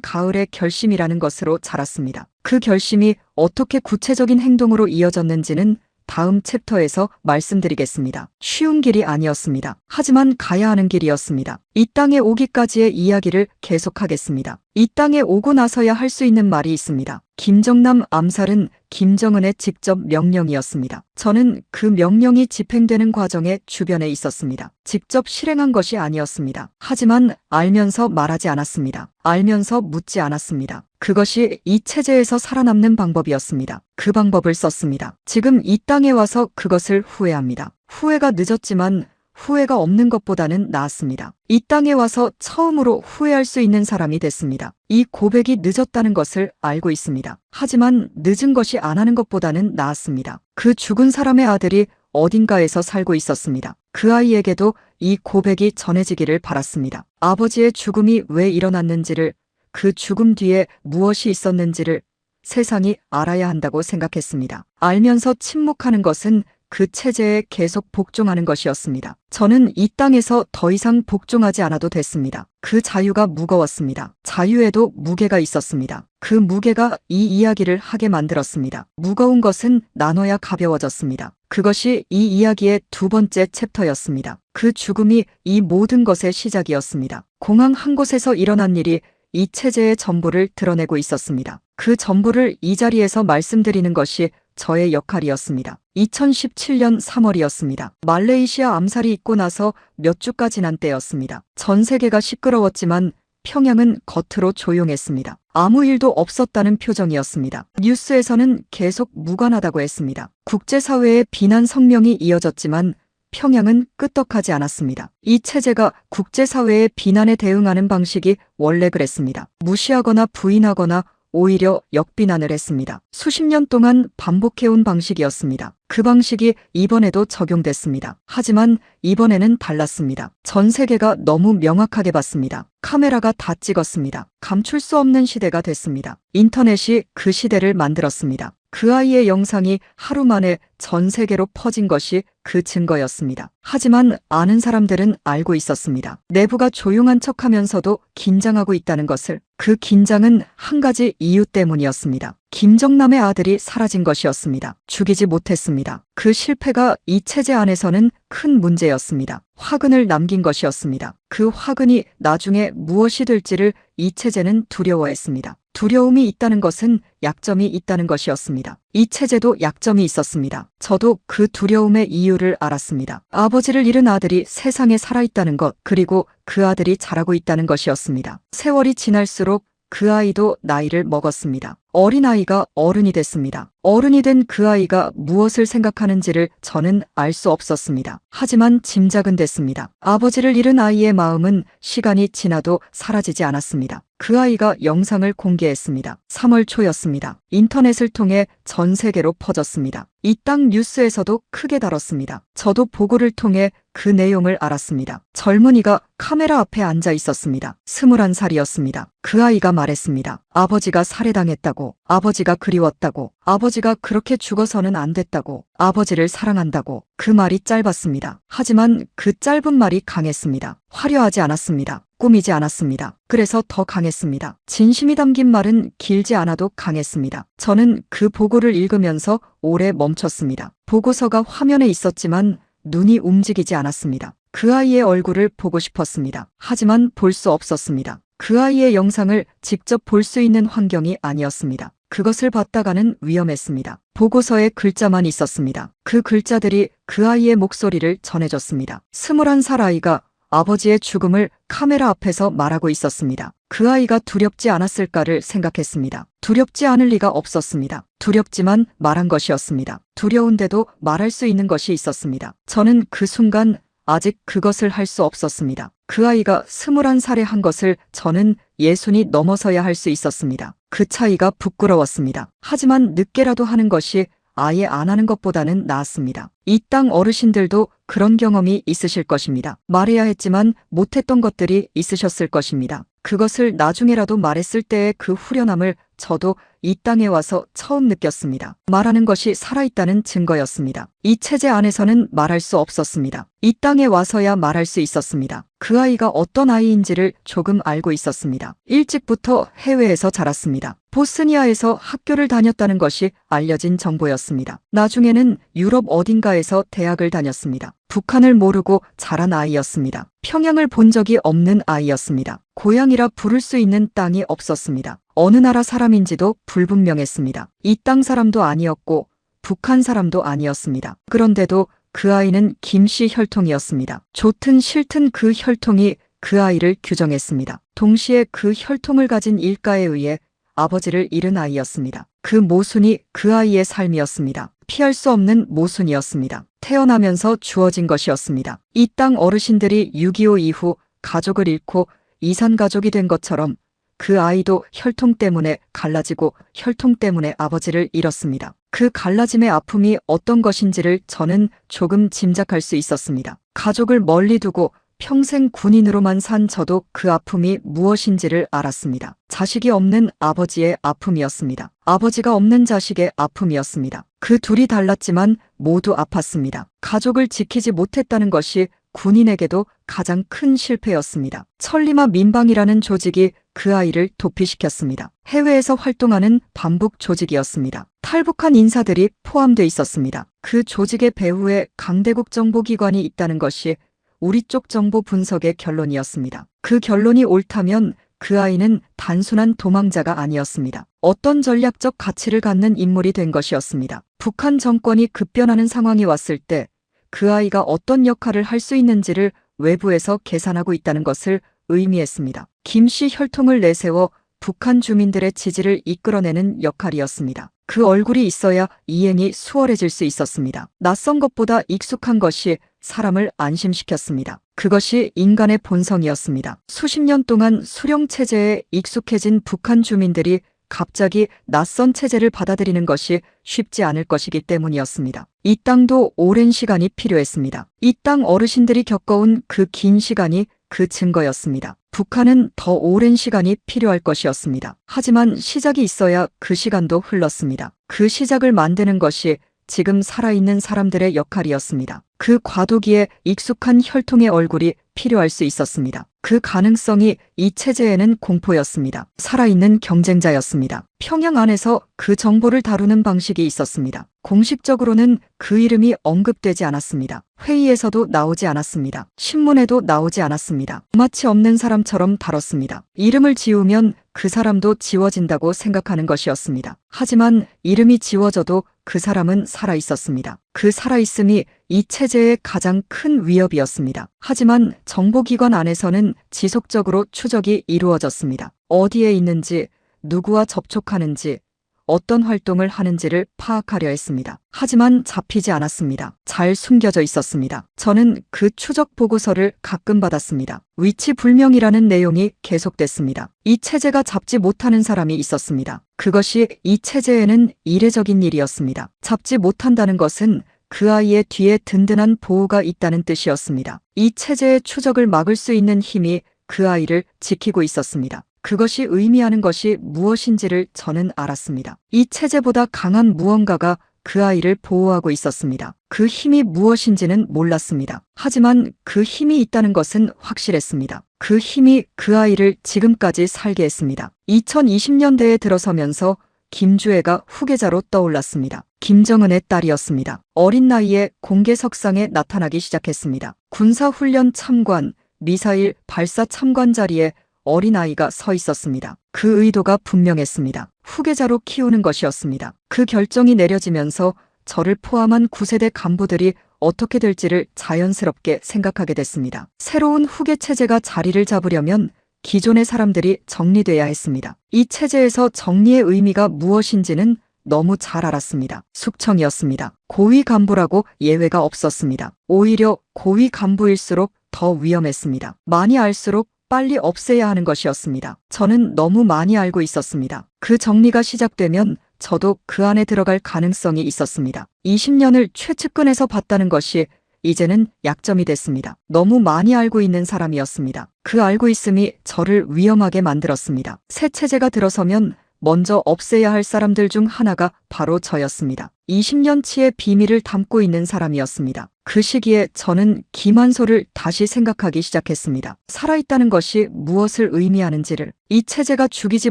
가을의 결심이라는 것으로 자랐습니다. 그 결심이 어떻게 구체적인 행동으로 이어졌는지는 다음 챕터에서 말씀드리겠습니다. 쉬운 길이 아니었습니다. 하지만 가야 하는 길이었습니다. 이 땅에 오기까지의 이야기를 계속하겠습니다. 이 땅에 오고 나서야 할 수 있는 말이 있습니다. 김정남 암살은 김정은의 직접 명령이었습니다. 저는 그 명령이 집행되는 과정에 주변에 있었습니다. 직접 실행한 것이 아니었습니다. 하지만 알면서 말하지 않았습니다. 알면서 묻지 않았습니다. 그것이 이 체제에서 살아남는 방법이었습니다. 그 방법을 썼습니다. 지금 이 땅에 와서 그것을 후회합니다. 후회가 늦었지만 후회가 없는 것보다는 나았습니다. 이 땅에 와서 처음으로 후회할 수 있는 사람이 됐습니다. 이 고백이 늦었다는 것을 알고 있습니다. 하지만 늦은 것이 안 하는 것보다는 나았습니다. 그 죽은 사람의 아들이 어딘가에서 살고 있었습니다. 그 아이에게도 이 고백이 전해지기를 바랐습니다. 아버지의 죽음이 왜 일어났는지를, 그 죽음 뒤에 무엇이 있었는지를 세상이 알아야 한다고 생각했습니다. 알면서 침묵하는 것은 그 체제에 계속 복종하는 것이었습니다. 저는 이 땅에서 더 이상 복종하지 않아도 됐습니다. 그 자유가 무거웠습니다. 자유에도 무게가 있었습니다. 그 무게가 이 이야기를 하게 만들었습니다. 무거운 것은 나눠야 가벼워졌습니다. 그것이 이 이야기의 두 번째 챕터였습니다. 그 죽음이 이 모든 것의 시작이었습니다. 공항 한 곳에서 일어난 일이 이 체제의 전부를 드러내고 있었습니다. 그 전부를 이 자리에서 말씀드리는 것이 저의 역할이었습니다. 2017년 3월이었습니다. 말레이시아 암살이 있고 나서 몇 주가 지난 때였습니다. 전 세계가 시끄러웠지만 평양은 겉으로 조용했습니다. 아무 일도 없었다는 표정이었습니다. 뉴스에서는 계속 무관하다고 했습니다. 국제사회의 비난 성명이 이어졌지만 평양은 끄떡하지 않았습니다. 이 체제가 국제사회의 비난에 대응하는 방식이 원래 그랬습니다. 무시하거나 부인하거나 오히려 역비난을 했습니다. 수십 년 동안 반복해온 방식이었습니다. 그 방식이 이번에도 적용됐습니다. 하지만 이번에는 달랐습니다. 전 세계가 너무 명확하게 봤습니다. 카메라가 다 찍었습니다. 감출 수 없는 시대가 됐습니다. 인터넷이 그 시대를 만들었습니다. 그 아이의 영상이 하루 만에 전 세계로 퍼진 것이 그 증거였습니다. 하지만 아는 사람들은 알고 있었습니다. 내부가 조용한 척하면서도 긴장하고 있다는 것을. 그 긴장은 한 가지 이유 때문이었습니다. 김정남의 아들이 사라진 것이었습니다. 죽이지 못했습니다. 그 실패가 이 체제 안에서는 큰 문제였습니다. 화근을 남긴 것이었습니다. 그 화근이 나중에 무엇이 될지를 이 체제는 두려워했습니다. 두려움이 있다는 것은 약점이 있다는 것이었습니다. 이 체제도 약점이 있었습니다. 저도 그 두려움의 이유를 알았습니다. 아버지를 잃은 아들이 세상에 살아있다는 것, 그리고 그 아들이 자라고 있다는 것이었습니다. 세월이 지날수록 그 아이도 나이를 먹었습니다. 어린아이가 어른이 됐습니다. 어른이 된 그 아이가 무엇을 생각하는지를 저는 알 수 없었습니다. 하지만 짐작은 됐습니다. 아버지를 잃은 아이의 마음은 시간이 지나도 사라지지 않았습니다. 그 아이가 영상을 공개했습니다. 3월 초였습니다. 인터넷을 통해 전 세계로 퍼졌습니다. 이 땅 뉴스에서도 크게 다뤘습니다. 저도 보고를 통해 그 내용을 알았습니다. 젊은이가 카메라 앞에 앉아 있었습니다. 21살이었습니다. 그 아이가 말했습니다. 아버지가 살해당했다고, 아버지가 그리웠다고, 아버지가 그렇게 죽어서는 안 됐다고, 아버지를 사랑한다고. 그 말이 짧았습니다. 하지만 그 짧은 말이 강했습니다. 화려하지 않았습니다. 꾸미지 않았습니다. 그래서 더 강했습니다. 진심이 담긴 말은 길지 않아도 강했습니다. 저는 그 보고를 읽으면서 오래 멈췄습니다. 보고서가 화면에 있었지만 눈이 움직이지 않았습니다. 그 아이의 얼굴을 보고 싶었습니다. 하지만 볼 수 없었습니다. 그 아이의 영상을 직접 볼 수 있는 환경이 아니었습니다. 그것을 받다가는 위험했습니다. 보고서에 글자만 있었습니다. 그 글자들이 그 아이의 목소리를 전해줬습니다. 21살 아이가 아버지의 죽음을 카메라 앞에서 말하고 있었습니다. 그 아이가 두렵지 않았을까를 생각했습니다. 두렵지 않을 리가 없었습니다. 두렵지만 말한 것이었습니다. 두려운데도 말할 수 있는 것이 있었습니다. 저는 그 순간 아직 그것을 할 수 없었습니다. 그 아이가 21살에 한 것을 저는 60이 넘어서야 할 수 있었습니다. 그 차이가 부끄러웠습니다. 하지만 늦게라도 하는 것이 아예 안 하는 것보다는 나았습니다. 이 땅 어르신들도 그런 경험이 있으실 것입니다. 말해야 했지만 못했던 것들이 있으셨을 것입니다. 그것을 나중에라도 말했을 때의 그 후련함을 저도 이 땅에 와서 처음 느꼈습니다. 말하는 것이 살아있다는 증거였습니다. 이 체제 안에서는 말할 수 없었습니다. 이 땅에 와서야 말할 수 있었습니다. 그 아이가 어떤 아이인지를 조금 알고 있었습니다. 일찍부터 해외에서 자랐습니다. 보스니아에서 학교를 다녔다는 것이 알려진 정보였습니다. 나중에는 유럽 어딘가에서 대학을 다녔습니다. 북한을 모르고 자란 아이였습니다. 평양을 본 적이 없는 아이였습니다. 고향이라 부를 수 있는 땅이 없었습니다. 어느 나라 사람인지도 불분명했습니다. 이 땅 사람도 아니었고 북한 사람도 아니었습니다. 그런데도 그 아이는 김씨 혈통이었습니다. 좋든 싫든 그 혈통이 그 아이를 규정했습니다. 동시에 그 혈통을 가진 일가에 의해 아버지를 잃은 아이였습니다. 그 모순이 그 아이의 삶이었습니다. 피할 수 없는 모순이었습니다. 태어나면서 주어진 것이었습니다. 이 땅 어르신들이 6.25 이후 가족을 잃고 이산가족이 된 것처럼 그 아이도 혈통 때문에 갈라지고 혈통 때문에 아버지를 잃었습니다. 그 갈라짐의 아픔이 어떤 것인지를 저는 조금 짐작할 수 있었습니다. 가족을 멀리 두고 평생 군인으로만 산 저도 그 아픔이 무엇인지를 알았습니다. 자식이 없는 아버지의 아픔이었습니다. 아버지가 없는 자식의 아픔이었습니다. 그 둘이 달랐지만 모두 아팠습니다. 가족을 지키지 못했다는 것이 군인에게도 가장 큰 실패였습니다. 천리마 민방이라는 조직이 그 아이를 도피시켰습니다. 해외에서 활동하는 반북 조직이었습니다. 탈북한 인사들이 포함돼 있었습니다. 그 조직의 배후에 강대국 정보기관이 있다는 것이 우리 쪽 정보 분석의 결론이었습니다. 그 결론이 옳다면 그 아이는 단순한 도망자가 아니었습니다. 어떤 전략적 가치를 갖는 인물이 된 것이었습니다. 북한 정권이 급변하는 상황이 왔을 때 그 아이가 어떤 역할을 할 수 있는지를 외부에서 계산하고 있다는 것을 의미했습니다. 김씨 혈통을 내세워 북한 주민들의 지지를 이끌어내는 역할이었습니다. 그 얼굴이 있어야 이행이 수월해질 수 있었습니다. 낯선 것보다 익숙한 것이 사람을 안심시켰습니다. 그것이 인간의 본성이었습니다. 수십 년 동안 수령 체제에 익숙해진 북한 주민들이 갑자기 낯선 체제를 받아들이는 것이 쉽지 않을 것이기 때문이었습니다. 이 땅도 오랜 시간이 필요했습니다. 이 땅 어르신들이 겪어온 그 긴 시간이 그 증거였습니다. 북한은 더 오랜 시간이 필요할 것이었습니다. 하지만 시작이 있어야 그 시간도 흘렀습니다. 그 시작을 만드는 것이 지금 살아있는 사람들의 역할이었습니다. 그 과도기에 익숙한 혈통의 얼굴이 필요할 수 있었습니다. 그 가능성이 이 체제에는 공포였습니다. 살아있는 경쟁자였습니다. 평양 안에서 그 정보를 다루는 방식이 있었습니다. 공식적으로는 그 이름이 언급되지 않았습니다. 회의에서도 나오지 않았습니다. 신문에도 나오지 않았습니다. 마치 없는 사람처럼 다뤘습니다. 이름을 지우면 그 사람도 지워진다고 생각하는 것이었습니다. 하지만 이름이 지워져도 그 사람은 살아있었습니다. 그 살아있음이 이 체제의 가장 큰 위협이었습니다. 하지만 정보기관 안에서는 지속적으로 추적이 이루어졌습니다. 어디에 있는지, 누구와 접촉하는지, 어떤 활동을 하는지를 파악하려 했습니다. 하지만 잡히지 않았습니다. 잘 숨겨져 있었습니다. 저는 그 추적 보고서를 가끔 받았습니다. 위치 불명이라는 내용이 계속됐습니다. 이 체제가 잡지 못하는 사람이 있었습니다. 그것이 이 체제에는 이례적인 일이었습니다. 잡지 못한다는 것은 그 아이의 뒤에 든든한 보호가 있다는 뜻이었습니다. 이 체제의 추적을 막을 수 있는 힘이 그 아이를 지키고 있었습니다. 그것이 의미하는 것이 무엇인지를 저는 알았습니다. 이 체제보다 강한 무언가가 그 아이를 보호하고 있었습니다. 그 힘이 무엇인지는 몰랐습니다. 하지만 그 힘이 있다는 것은 확실했습니다. 그 힘이 그 아이를 지금까지 살게 했습니다. 2020년대에 들어서면서 김주애가 후계자로 떠올랐습니다. 김정은의 딸이었습니다. 어린 나이에 공개석상에 나타나기 시작했습니다. 군사훈련 참관, 미사일 발사 참관 자리에 어린아이가 서 있었습니다. 그 의도가 분명했습니다. 후계자로 키우는 것이었습니다. 그 결정이 내려지면서 저를 포함한 9세대 간부들이 어떻게 될지를 자연스럽게 생각하게 됐습니다. 새로운 후계 체제가 자리를 잡으려면 기존의 사람들이 정리돼야 했습니다. 이 체제에서 정리의 의미가 무엇인지는 너무 잘 알았습니다. 숙청이었습니다. 고위 간부라고 예외가 없었습니다. 오히려 고위 간부일수록 더 위험했습니다. 많이 알수록 빨리 없애야 하는 것이었습니다. 저는 너무 많이 알고 있었습니다. 그 정리가 시작되면 저도 그 안에 들어갈 가능성이 있었습니다. 20년을 최측근에서 봤다는 것이 이제는 약점이 됐습니다. 너무 많이 알고 있는 사람이었습니다. 그 알고 있음이 저를 위험하게 만들었습니다. 새 체제가 들어서면 먼저 없애야 할 사람들 중 하나가 바로 저였습니다. 20년치의 비밀을 담고 있는 사람이었습니다. 그 시기에 저는 김한솔을 다시 생각하기 시작했습니다. 살아있다는 것이 무엇을 의미하는지를, 이 체제가 죽이지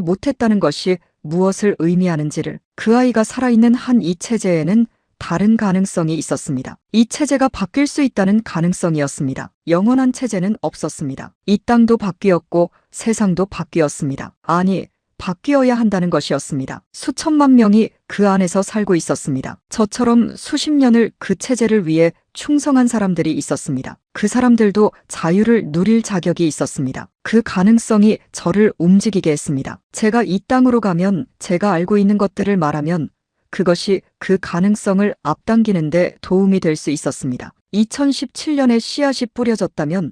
못했다는 것이 무엇을 의미하는지를, 그 아이가 살아있는 한 이 체제에는 다른 가능성이 있었습니다. 이 체제가 바뀔 수 있다는 가능성이었습니다. 영원한 체제는 없었습니다. 이 땅도 바뀌었고 세상도 바뀌었습니다. 아니, 바뀌어야 한다는 것이었습니다. 수천만 명이 그 안에서 살고 있었습니다. 저처럼 수십 년을 그 체제를 위해 충성한 사람들이 있었습니다. 그 사람들도 자유를 누릴 자격이 있었습니다. 그 가능성이 저를 움직이게 했습니다. 제가 이 땅으로 가면, 제가 알고 있는 것들을 말하면 그것이 그 가능성을 앞당기는데 도움이 될 수 있었습니다. 2017년에 씨앗이 뿌려졌다면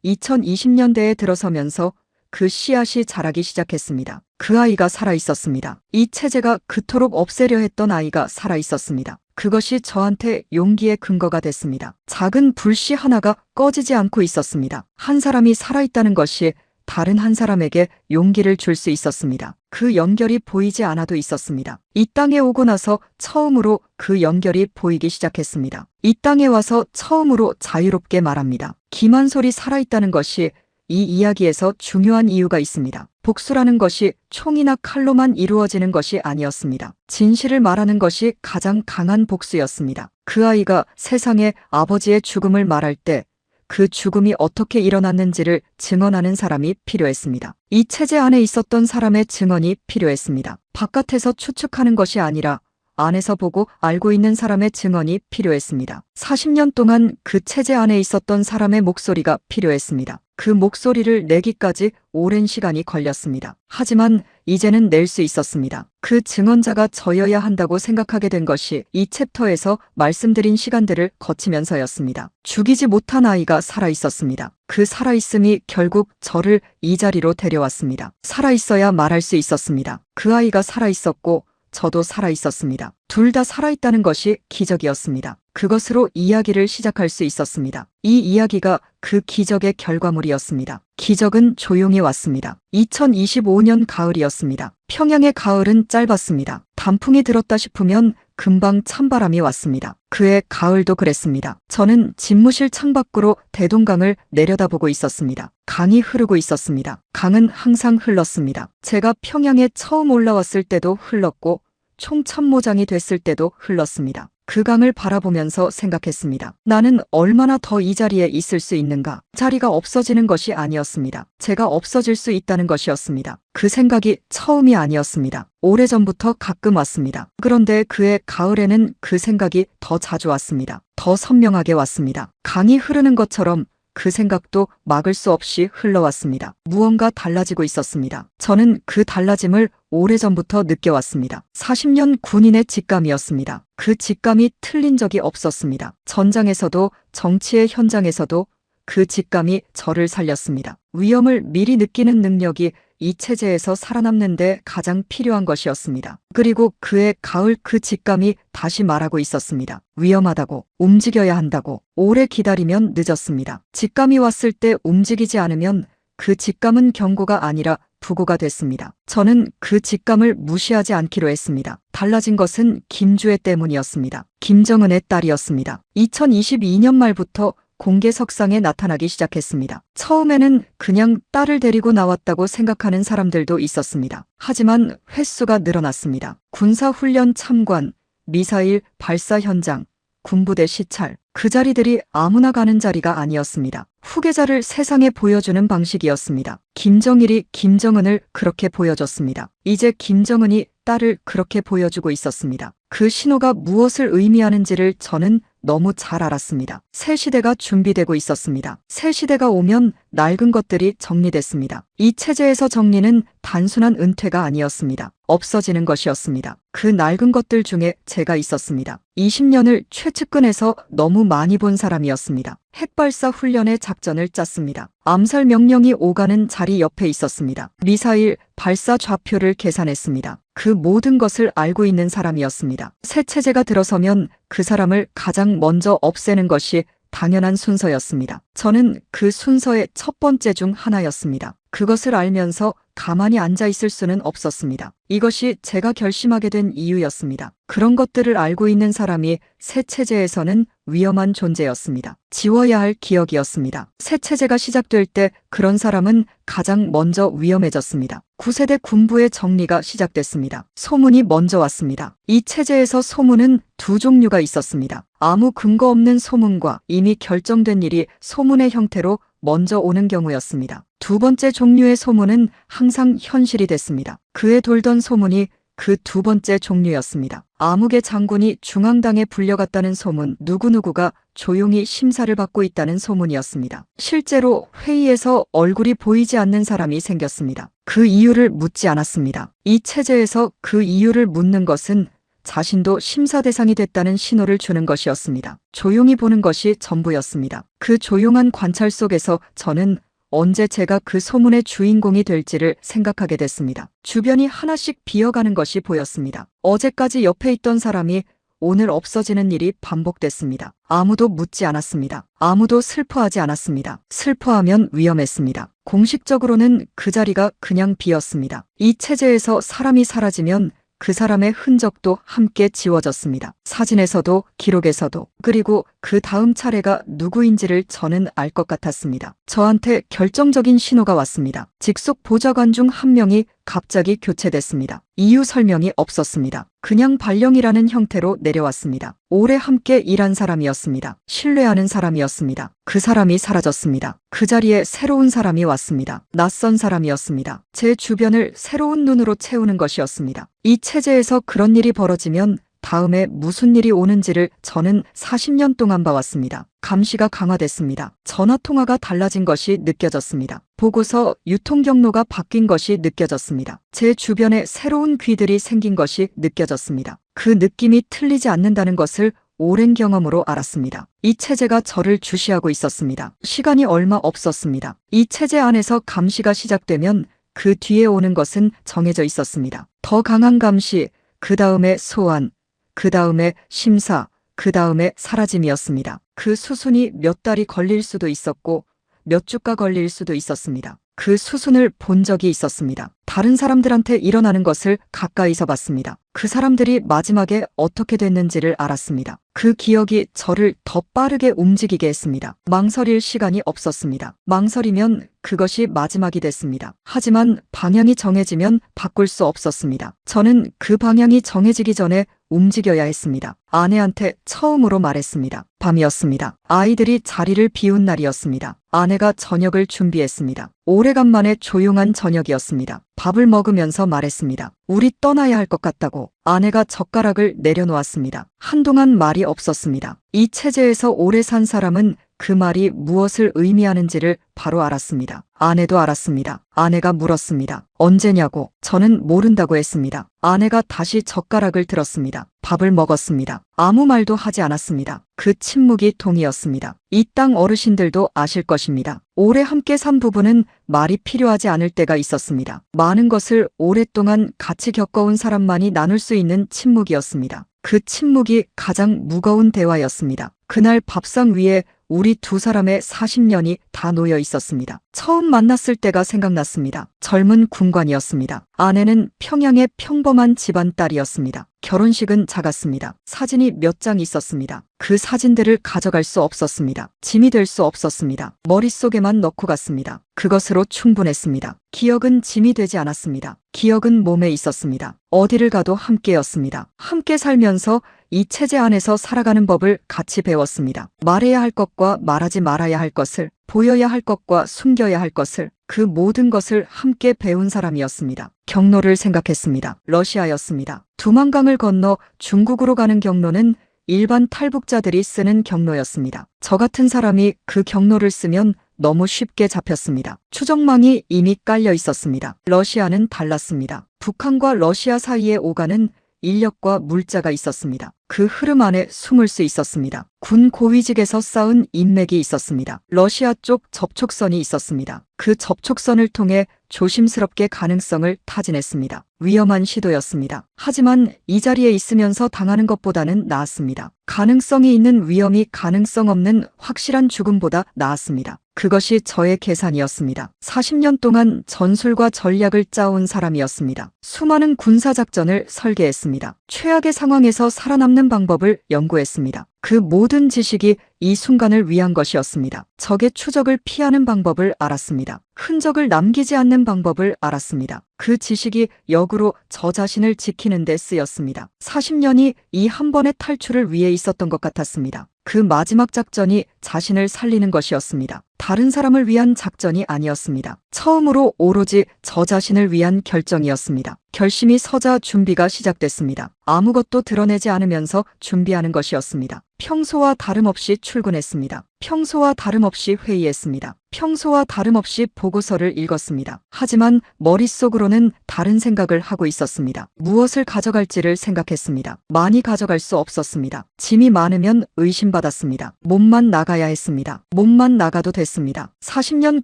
2020년대에 들어서면서 그 씨앗이 자라기 시작했습니다. 그 아이가 살아있었습니다. 이 체제가 그토록 없애려 했던 아이가 살아있었습니다. 그것이 저한테 용기의 근거가 됐습니다. 작은 불씨 하나가 꺼지지 않고 있었습니다. 한 사람이 살아있다는 것이 다른 한 사람에게 용기를 줄 수 있었습니다. 그 연결이 보이지 않아도 있었습니다. 이 땅에 오고 나서 처음으로 그 연결이 보이기 시작했습니다. 이 땅에 와서 처음으로 자유롭게 말합니다. 김한솔이 살아있다는 것이 이 이야기에서 중요한 이유가 있습니다. 복수라는 것이 총이나 칼로만 이루어지는 것이 아니었습니다. 진실을 말하는 것이 가장 강한 복수였습니다. 그 아이가 세상에 아버지의 죽음을 말할 때 그 죽음이 어떻게 일어났는지를 증언하는 사람이 필요했습니다. 이 체제 안에 있었던 사람의 증언이 필요했습니다. 바깥에서 추측하는 것이 아니라 안에서 보고 알고 있는 사람의 증언이 필요했습니다. 40년 동안 그 체제 안에 있었던 사람의 목소리가 필요했습니다. 그 목소리를 내기까지 오랜 시간이 걸렸습니다. 하지만 이제는 낼 수 있었습니다. 그 증언자가 저여야 한다고 생각하게 된 것이 이 챕터에서 말씀드린 시간들을 거치면서였습니다. 죽이지 못한 아이가 살아있었습니다. 그 살아있음이 결국 저를 이 자리로 데려왔습니다. 살아있어야 말할 수 있었습니다. 그 아이가 살아있었고 저도 살아있었습니다. 둘 다 살아있다는 것이 기적이었습니다. 그것으로 이야기를 시작할 수 있었습니다. 이 이야기가 그 기적의 결과물이었습니다. 기적은 조용히 왔습니다. 2025년 가을이었습니다. 평양의 가을은 짧았습니다. 단풍이 들었다 싶으면 금방 찬바람이 왔습니다. 그의 가을도 그랬습니다. 저는 집무실 창밖으로 대동강을 내려다보고 있었습니다. 강이 흐르고 있었습니다. 강은 항상 흘렀습니다. 제가 평양에 처음 올라왔을 때도 흘렀고 총참모장이 됐을 때도 흘렀습니다. 그 강을 바라보면서 생각했습니다. 나는 얼마나 더 이 자리에 있을 수 있는가? 자리가 없어지는 것이 아니었습니다. 제가 없어질 수 있다는 것이었습니다. 그 생각이 처음이 아니었습니다. 오래전부터 가끔 왔습니다. 그런데 그의 가을에는 그 생각이 더 자주 왔습니다. 더 선명하게 왔습니다. 강이 흐르는 것처럼 그 생각도 막을 수 없이 흘러왔습니다. 무언가 달라지고 있었습니다. 저는 그 달라짐을 오래전부터 느껴왔습니다. 40년 군인의 직감이었습니다. 그 직감이 틀린 적이 없었습니다. 전장에서도 정치의 현장에서도 그 직감이 저를 살렸습니다. 위험을 미리 느끼는 능력이 이 체제에서 살아남는데 가장 필요한 것이었습니다. 그리고 그의 가을 그 직감이 다시 말하고 있었습니다. 위험하다고, 움직여야 한다고, 오래 기다리면 늦었습니다. 직감이 왔을 때 움직이지 않으면 그 직감은 경고가 아니라 부고가 됐습니다. 저는 그 직감을 무시하지 않기로 했습니다. 달라진 것은 김주애 때문이었습니다. 김정은의 딸이었습니다. 2022년 말부터 공개석상에 나타나기 시작했습니다. 처음에는 그냥 딸을 데리고 나왔다고 생각하는 사람들도 있었습니다. 하지만 횟수가 늘어났습니다. 군사훈련 참관, 미사일 발사 현장, 군부대 시찰, 그 자리들이 아무나 가는 자리가 아니었습니다. 후계자를 세상에 보여주는 방식이었습니다. 김정일이 김정은을 그렇게 보여줬습니다. 이제 김정은이 딸을 그렇게 보여주고 있었습니다. 그 신호가 무엇을 의미하는지를 저는 너무 잘 알았습니다. 새 시대가 준비되고 있었습니다. 새 시대가 오면 낡은 것들이 정리됐습니다. 이 체제에서 정리는 단순한 은퇴가 아니었습니다. 없어지는 것이었습니다. 그 낡은 것들 중에 제가 있었습니다. 20년을 최측근에서 너무 많이 본 사람이었습니다. 핵발사 훈련의 작전을 짰습니다. 암살 명령이 오가는 자리 옆에 있었습니다. 미사일 발사 좌표를 계산했습니다. 그 모든 것을 알고 있는 사람이었습니다. 새 체제가 들어서면 그 사람을 가장 먼저 없애는 것이 당연한 순서였습니다. 저는 그 순서의 첫 번째 중 하나였습니다. 그것을 알면서 가만히 앉아 있을 수는 없었습니다. 이것이 제가 결심하게 된 이유였습니다. 그런 것들을 알고 있는 사람이 새 체제에서는 위험한 존재였습니다. 지워야 할 기억이었습니다. 새 체제가 시작될 때 그런 사람은 가장 먼저 위험해졌습니다. 9세대 군부의 정리가 시작됐습니다. 소문이 먼저 왔습니다. 이 체제에서 소문은 두 종류가 있었습니다. 아무 근거 없는 소문과 이미 결정된 일이 소문의 형태로 먼저 오는 경우였습니다. 두 번째 종류의 소문은 항상 현실이 됐습니다. 그에 돌던 소문이 그 두 번째 종류였습니다. 아무개 장군이 중앙당에 불려갔다는 소문, 누구누구가 조용히 심사를 받고 있다는 소문이었습니다. 실제로 회의에서 얼굴이 보이지 않는 사람이 생겼습니다. 그 이유를 묻지 않았습니다. 이 체제에서 그 이유를 묻는 것은 자신도 심사 대상이 됐다는 신호를 주는 것이었습니다. 조용히 보는 것이 전부였습니다. 그 조용한 관찰 속에서 저는 언제 제가 그 소문의 주인공이 될지를 생각하게 됐습니다. 주변이 하나씩 비어가는 것이 보였습니다. 어제까지 옆에 있던 사람이 오늘 없어지는 일이 반복됐습니다. 아무도 묻지 않았습니다. 아무도 슬퍼하지 않았습니다. 슬퍼하면 위험했습니다. 공식적으로는 그 자리가 그냥 비었습니다. 이 체제에서 사람이 사라지면 그 사람의 흔적도 함께 지워졌습니다. 사진에서도 기록에서도. 그리고 그 다음 차례가 누구인지를 저는 알 것 같았습니다. 저한테 결정적인 신호가 왔습니다. 직속 보좌관 중 한 명이 갑자기 교체됐습니다. 이유 설명이 없었습니다. 그냥 발령이라는 형태로 내려왔습니다. 오래 함께 일한 사람이었습니다. 신뢰하는 사람이었습니다. 그 사람이 사라졌습니다. 그 자리에 새로운 사람이 왔습니다. 낯선 사람이었습니다. 제 주변을 새로운 눈으로 채우는 것이었습니다. 이 체제에서 그런 일이 벌어지면 다음에 무슨 일이 오는지를 저는 40년 동안 봐왔습니다. 감시가 강화됐습니다. 전화통화가 달라진 것이 느껴졌습니다. 보고서 유통 경로가 바뀐 것이 느껴졌습니다. 제 주변에 새로운 귀들이 생긴 것이 느껴졌습니다. 그 느낌이 틀리지 않는다는 것을 오랜 경험으로 알았습니다. 이 체제가 저를 주시하고 있었습니다. 시간이 얼마 없었습니다. 이 체제 안에서 감시가 시작되면 그 뒤에 오는 것은 정해져 있었습니다. 더 강한 감시, 그 다음에 소환, 그 다음에 심사, 그 다음에 사라짐이었습니다. 그 수순이 몇 달이 걸릴 수도 있었고 몇 주가 걸릴 수도 있었습니다. 그 수순을 본 적이 있었습니다. 다른 사람들한테 일어나는 것을 가까이서 봤습니다. 그 사람들이 마지막에 어떻게 됐는지를 알았습니다. 그 기억이 저를 더 빠르게 움직이게 했습니다. 망설일 시간이 없었습니다. 망설이면 그것이 마지막이 됐습니다. 하지만 방향이 정해지면 바꿀 수 없었습니다. 저는 그 방향이 정해지기 전에 움직여야 했습니다. 아내한테 처음으로 말했습니다. 밤이었습니다. 아이들이 자리를 비운 날이었습니다. 아내가 저녁을 준비했습니다. 오래간만에 조용한 저녁이었습니다. 밥을 먹으면서 말했습니다. 우리 떠나야 할 것 같다고. 아내가 젓가락을 내려놓았습니다. 한동안 말이 없었습니다. 이 체제에서 오래 산 사람은 그 말이 무엇을 의미하는지를 바로 알았습니다. 아내도 알았습니다. 아내가 물었습니다. 언제냐고. 저는 모른다고 했습니다. 아내가 다시 젓가락을 들었습니다. 밥을 먹었습니다. 아무 말도 하지 않았습니다. 그 침묵이 동이었습니다. 이 땅 어르신들도 아실 것입니다. 오래 함께 산 부부는 말이 필요하지 않을 때가 있었습니다. 많은 것을 오랫동안 같이 겪어온 사람만이 나눌 수 있는 침묵이었습니다. 그 침묵이 가장 무거운 대화였습니다. 그날 밥상 위에 우리 두 사람의 40년이 다 놓여 있었습니다. 처음 만났을 때가 생각났습니다. 젊은 군관이었습니다. 아내는 평양의 평범한 집안 딸이었습니다. 결혼식은 작았습니다. 사진이 몇 장 있었습니다. 그 사진들을 가져갈 수 없었습니다. 짐이 될 수 없었습니다. 머릿속에만 넣고 갔습니다. 그것으로 충분했습니다. 기억은 짐이 되지 않았습니다. 기억은 몸에 있었습니다. 어디를 가도 함께였습니다. 함께 살면서 이 체제 안에서 살아가는 법을 같이 배웠습니다. 말해야 할 것과 말하지 말아야 할 것을, 보여야 할 것과 숨겨야 할 것을, 그 모든 것을 함께 배운 사람이었습니다. 경로를 생각했습니다. 러시아였습니다. 두만강을 건너 중국으로 가는 경로는 일반 탈북자들이 쓰는 경로였습니다. 저 같은 사람이 그 경로를 쓰면 너무 쉽게 잡혔습니다. 추적망이 이미 깔려 있었습니다. 러시아는 달랐습니다. 북한과 러시아 사이에 오가는 인력과 물자가 있었습니다. 그 흐름 안에 숨을 수 있었습니다. 군 고위직에서 쌓은 인맥이 있었습니다. 러시아 쪽 접촉선이 있었습니다. 그 접촉선을 통해 조심스럽게 가능성을 타진했습니다. 위험한 시도였습니다. 하지만 이 자리에 있으면서 당하는 것보다는 나았습니다. 가능성이 있는 위험이 가능성 없는 확실한 죽음보다 나았습니다. 그것이 저의 계산이었습니다. 40년 동안 전술과 전략을 짜온 사람이었습니다. 수많은 군사작전을 설계했습니다. 최악의 상황에서 살아남는 방법을 연구했습니다. 그 모든 지식이 이 순간을 위한 것이었습니다. 적의 추적을 피하는 방법을 알았습니다. 흔적을 남기지 않는 방법을 알았습니다. 그 지식이 역으로 저 자신을 지키는 데 쓰였습니다. 40년이 이 한 번의 탈출을 위해 있었던 것 같았습니다. 그 마지막 작전이 자신을 살리는 것이었습니다. 다른 사람을 위한 작전이 아니었습니다. 처음으로 오로지 저 자신을 위한 결정이었습니다. 결심이 서자 준비가 시작됐습니다. 아무것도 드러내지 않으면서 준비하는 것이었습니다. 평소와 다름없이 출근했습니다. 평소와 다름없이 회의했습니다. 평소와 다름없이 보고서를 읽었습니다. 하지만 머릿속으로는 다른 생각을 하고 있었습니다. 무엇을 가져갈지를 생각했습니다. 많이 가져갈 수 없었습니다. 짐이 많으면 의심받았습니다. 몸만 나가야 했습니다. 몸만 나가도 됐습니다. 40년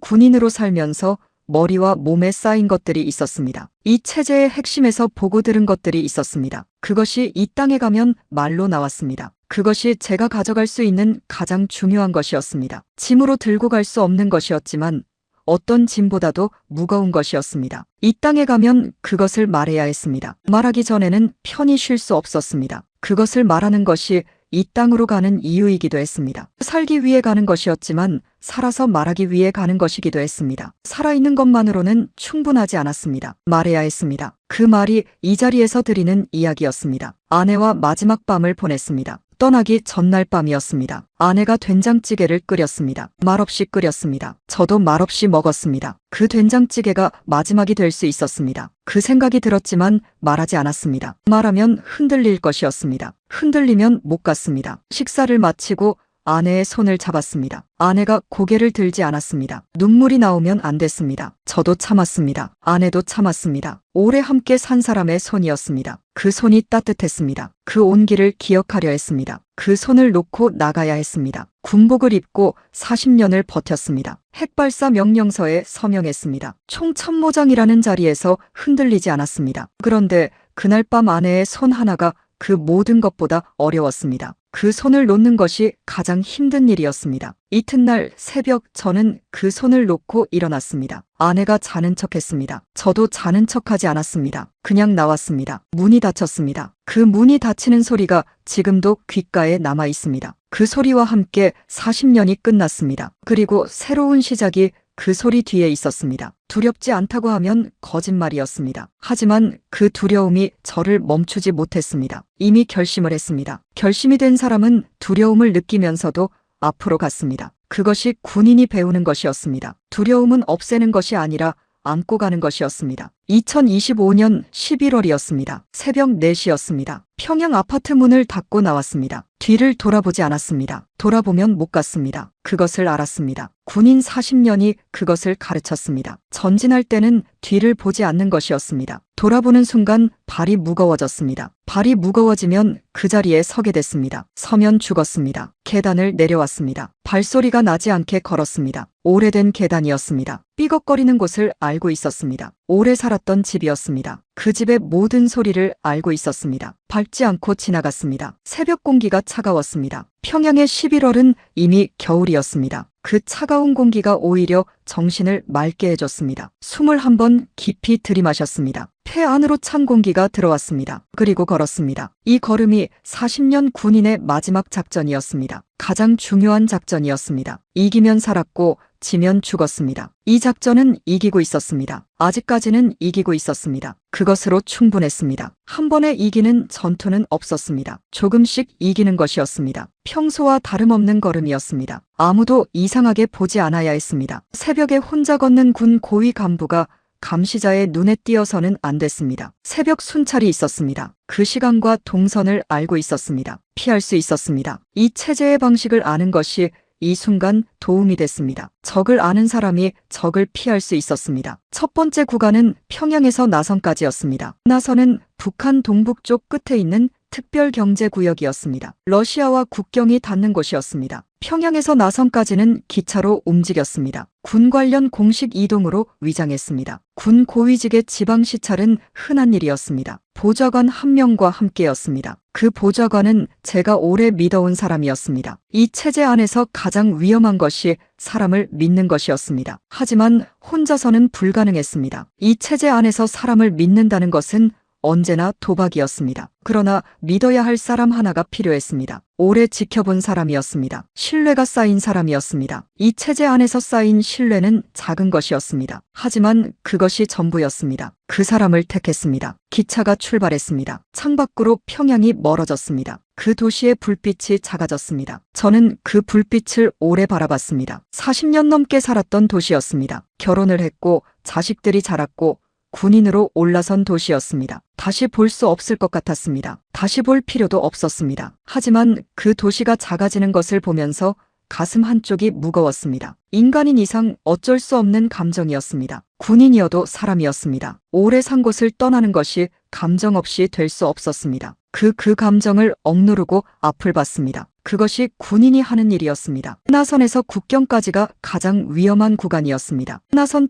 군인으로 살면서 머리와 몸에 쌓인 것들이 있었습니다. 이 체제의 핵심에서 보고 들은 것들이 있었습니다. 그것이 이 땅에 가면 말로 나왔습니다. 그것이 제가 가져갈 수 있는 가장 중요한 것이었습니다. 짐으로 들고 갈 수 없는 것이었지만 어떤 짐보다도 무거운 것이었습니다. 이 땅에 가면 그것을 말해야 했습니다. 말하기 전에는 편히 쉴 수 없었습니다. 그것을 말하는 것이 이 땅으로 가는 이유이기도 했습니다. 살기 위해 가는 것이었지만 살아서 말하기 위해 가는 것이기도 했습니다. 살아있는 것만으로는 충분하지 않았습니다. 말해야 했습니다. 그 말이 이 자리에서 드리는 이야기였습니다. 아내와 마지막 밤을 보냈습니다. 떠나기 전날 밤이었습니다. 아내가 된장찌개를 끓였습니다. 말없이 끓였습니다. 저도 말없이 먹었습니다. 그 된장찌개가 마지막이 될 수 있었습니다. 그 생각이 들었지만 말하지 않았습니다. 말하면 흔들릴 것이었습니다. 흔들리면 못 갔습니다. 식사를 마치고 아내의 손을 잡았습니다. 아내가 고개를 들지 않았습니다. 눈물이 나오면 안 됐습니다. 저도 참았습니다. 아내도 참았습니다. 오래 함께 산 사람의 손이었습니다. 그 손이 따뜻했습니다. 그 온기를 기억하려 했습니다. 그 손을 놓고 나가야 했습니다. 군복을 입고 40년을 버텼습니다. 핵발사 명령서에 서명했습니다. 총참모장이라는 자리에서 흔들리지 않았습니다. 그런데 그날 밤 아내의 손 하나가 그 모든 것보다 어려웠습니다. 그 손을 놓는 것이 가장 힘든 일이었습니다. 이튿날 새벽 저는 그 손을 놓고 일어났습니다. 아내가 자는 척했습니다. 저도 자는 척하지 않았습니다. 그냥 나왔습니다. 문이 닫혔습니다. 그 문이 닫히는 소리가 지금도 귓가에 남아 있습니다. 그 소리와 함께 40년이 끝났습니다. 그리고 새로운 시작이 그 소리 뒤에 있었습니다. 두렵지 않다고 하면 거짓말이었습니다. 하지만 그 두려움이 저를 멈추지 못했습니다. 이미 결심을 했습니다. 결심이 된 사람은 두려움을 느끼면서도 앞으로 갔습니다. 그것이 군인이 배우는 것이었습니다. 두려움은 없애는 것이 아니라 안고 가는 것이었습니다. 2025년 11월이었습니다. 새벽 4시였습니다. 평양 아파트 문을 닫고 나왔습니다. 뒤를 돌아보지 않았습니다. 돌아보면 못 갔습니다. 그것을 알았습니다. 군인 40년이 그것을 가르쳤습니다. 전진할 때는 뒤를 보지 않는 것이었습니다. 돌아보는 순간 발이 무거워졌습니다. 발이 무거워지면 그 자리에 서게 됐습니다. 서면 죽었습니다. 계단을 내려왔습니다. 발소리가 나지 않게 걸었습니다. 오래된 계단이었습니다. 삐걱거리는 곳을 알고 있었습니다. 오래 살았던 집이었습니다. 그 집의 모든 소리를 알고 있었습니다. 밟지 않고 지나갔습니다. 새벽 공기가 차가웠습니다. 평양의 11월은 이미 겨울이었습니다. 그 차가운 공기가 오히려 정신을 맑게 해줬습니다. 숨을 한번 깊이 들이마셨습니다. 폐 안으로 찬 공기가 들어왔습니다. 그리고 걸었습니다. 이 걸음이 40년 군인의 마지막 작전이었습니다. 가장 중요한 작전이었습니다. 이기면 살았고 지면 죽었습니다. 이 작전은 이기고 있었습니다. 아직까지는 이기고 있었습니다. 그것으로 충분했습니다. 한 번에 이기는 전투는 없었습니다. 조금씩 이기는 것이었습니다. 평소와 다름없는 걸음이었습니다. 아무도 이상하게 보지 않아야 했습니다. 새벽에 혼자 걷는 군 고위 간부가 감시자의 눈에 띄어서는 안 됐습니다. 새벽 순찰이 있었습니다. 그 시간과 동선을 알고 있었습니다. 피할 수 있었습니다. 이 체제의 방식을 아는 것이 이 순간 도움이 됐습니다. 적을 아는 사람이 적을 피할 수 있었습니다. 첫 번째 구간은 평양에서 나선까지였습니다. 나선은 북한 동북쪽 끝에 있는 특별경제구역이었습니다. 러시아와 국경이 닿는 곳이었습니다. 평양에서 나선까지는 기차로 움직였습니다. 군 관련 공식 이동으로 위장했습니다. 군 고위직의 지방시찰은 흔한 일이었습니다. 보좌관 한 명과 함께였습니다. 그 보좌관은 제가 오래 믿어온 사람이었습니다. 이 체제 안에서 가장 위험한 것이 사람을 믿는 것이었습니다. 하지만 혼자서는 불가능했습니다. 이 체제 안에서 사람을 믿는다는 것은 언제나 도박이었습니다. 그러나 믿어야 할 사람 하나가 필요했습니다. 오래 지켜본 사람이었습니다. 신뢰가 쌓인 사람이었습니다. 이 체제 안에서 쌓인 신뢰는 작은 것이었습니다. 하지만 그것이 전부였습니다. 그 사람을 택했습니다. 기차가 출발했습니다. 창밖으로 평양이 멀어졌습니다. 그 도시의 불빛이 작아졌습니다. 저는 그 불빛을 오래 바라봤습니다. 40년 넘게 살았던 도시였습니다. 결혼을 했고 자식들이 자랐고 군인으로 올라선 도시였습니다. 다시 볼 수 없을 것 같았습니다. 다시 볼 필요도 없었습니다. 하지만 그 도시가 작아지는 것을 보면서 가슴 한쪽이 무거웠습니다. 인간인 이상 어쩔 수 없는 감정이었습니다. 군인이어도 사람이었습니다. 오래 산 곳을 떠나는 것이 감정 없이 될 수 없었습니다. 그 감정을 억누르고 앞을 봤습니다. 그것이 군인이 하는 일이었습니다. 나선에서 국경까지가 가장 위험한 구간이었습니다. 나선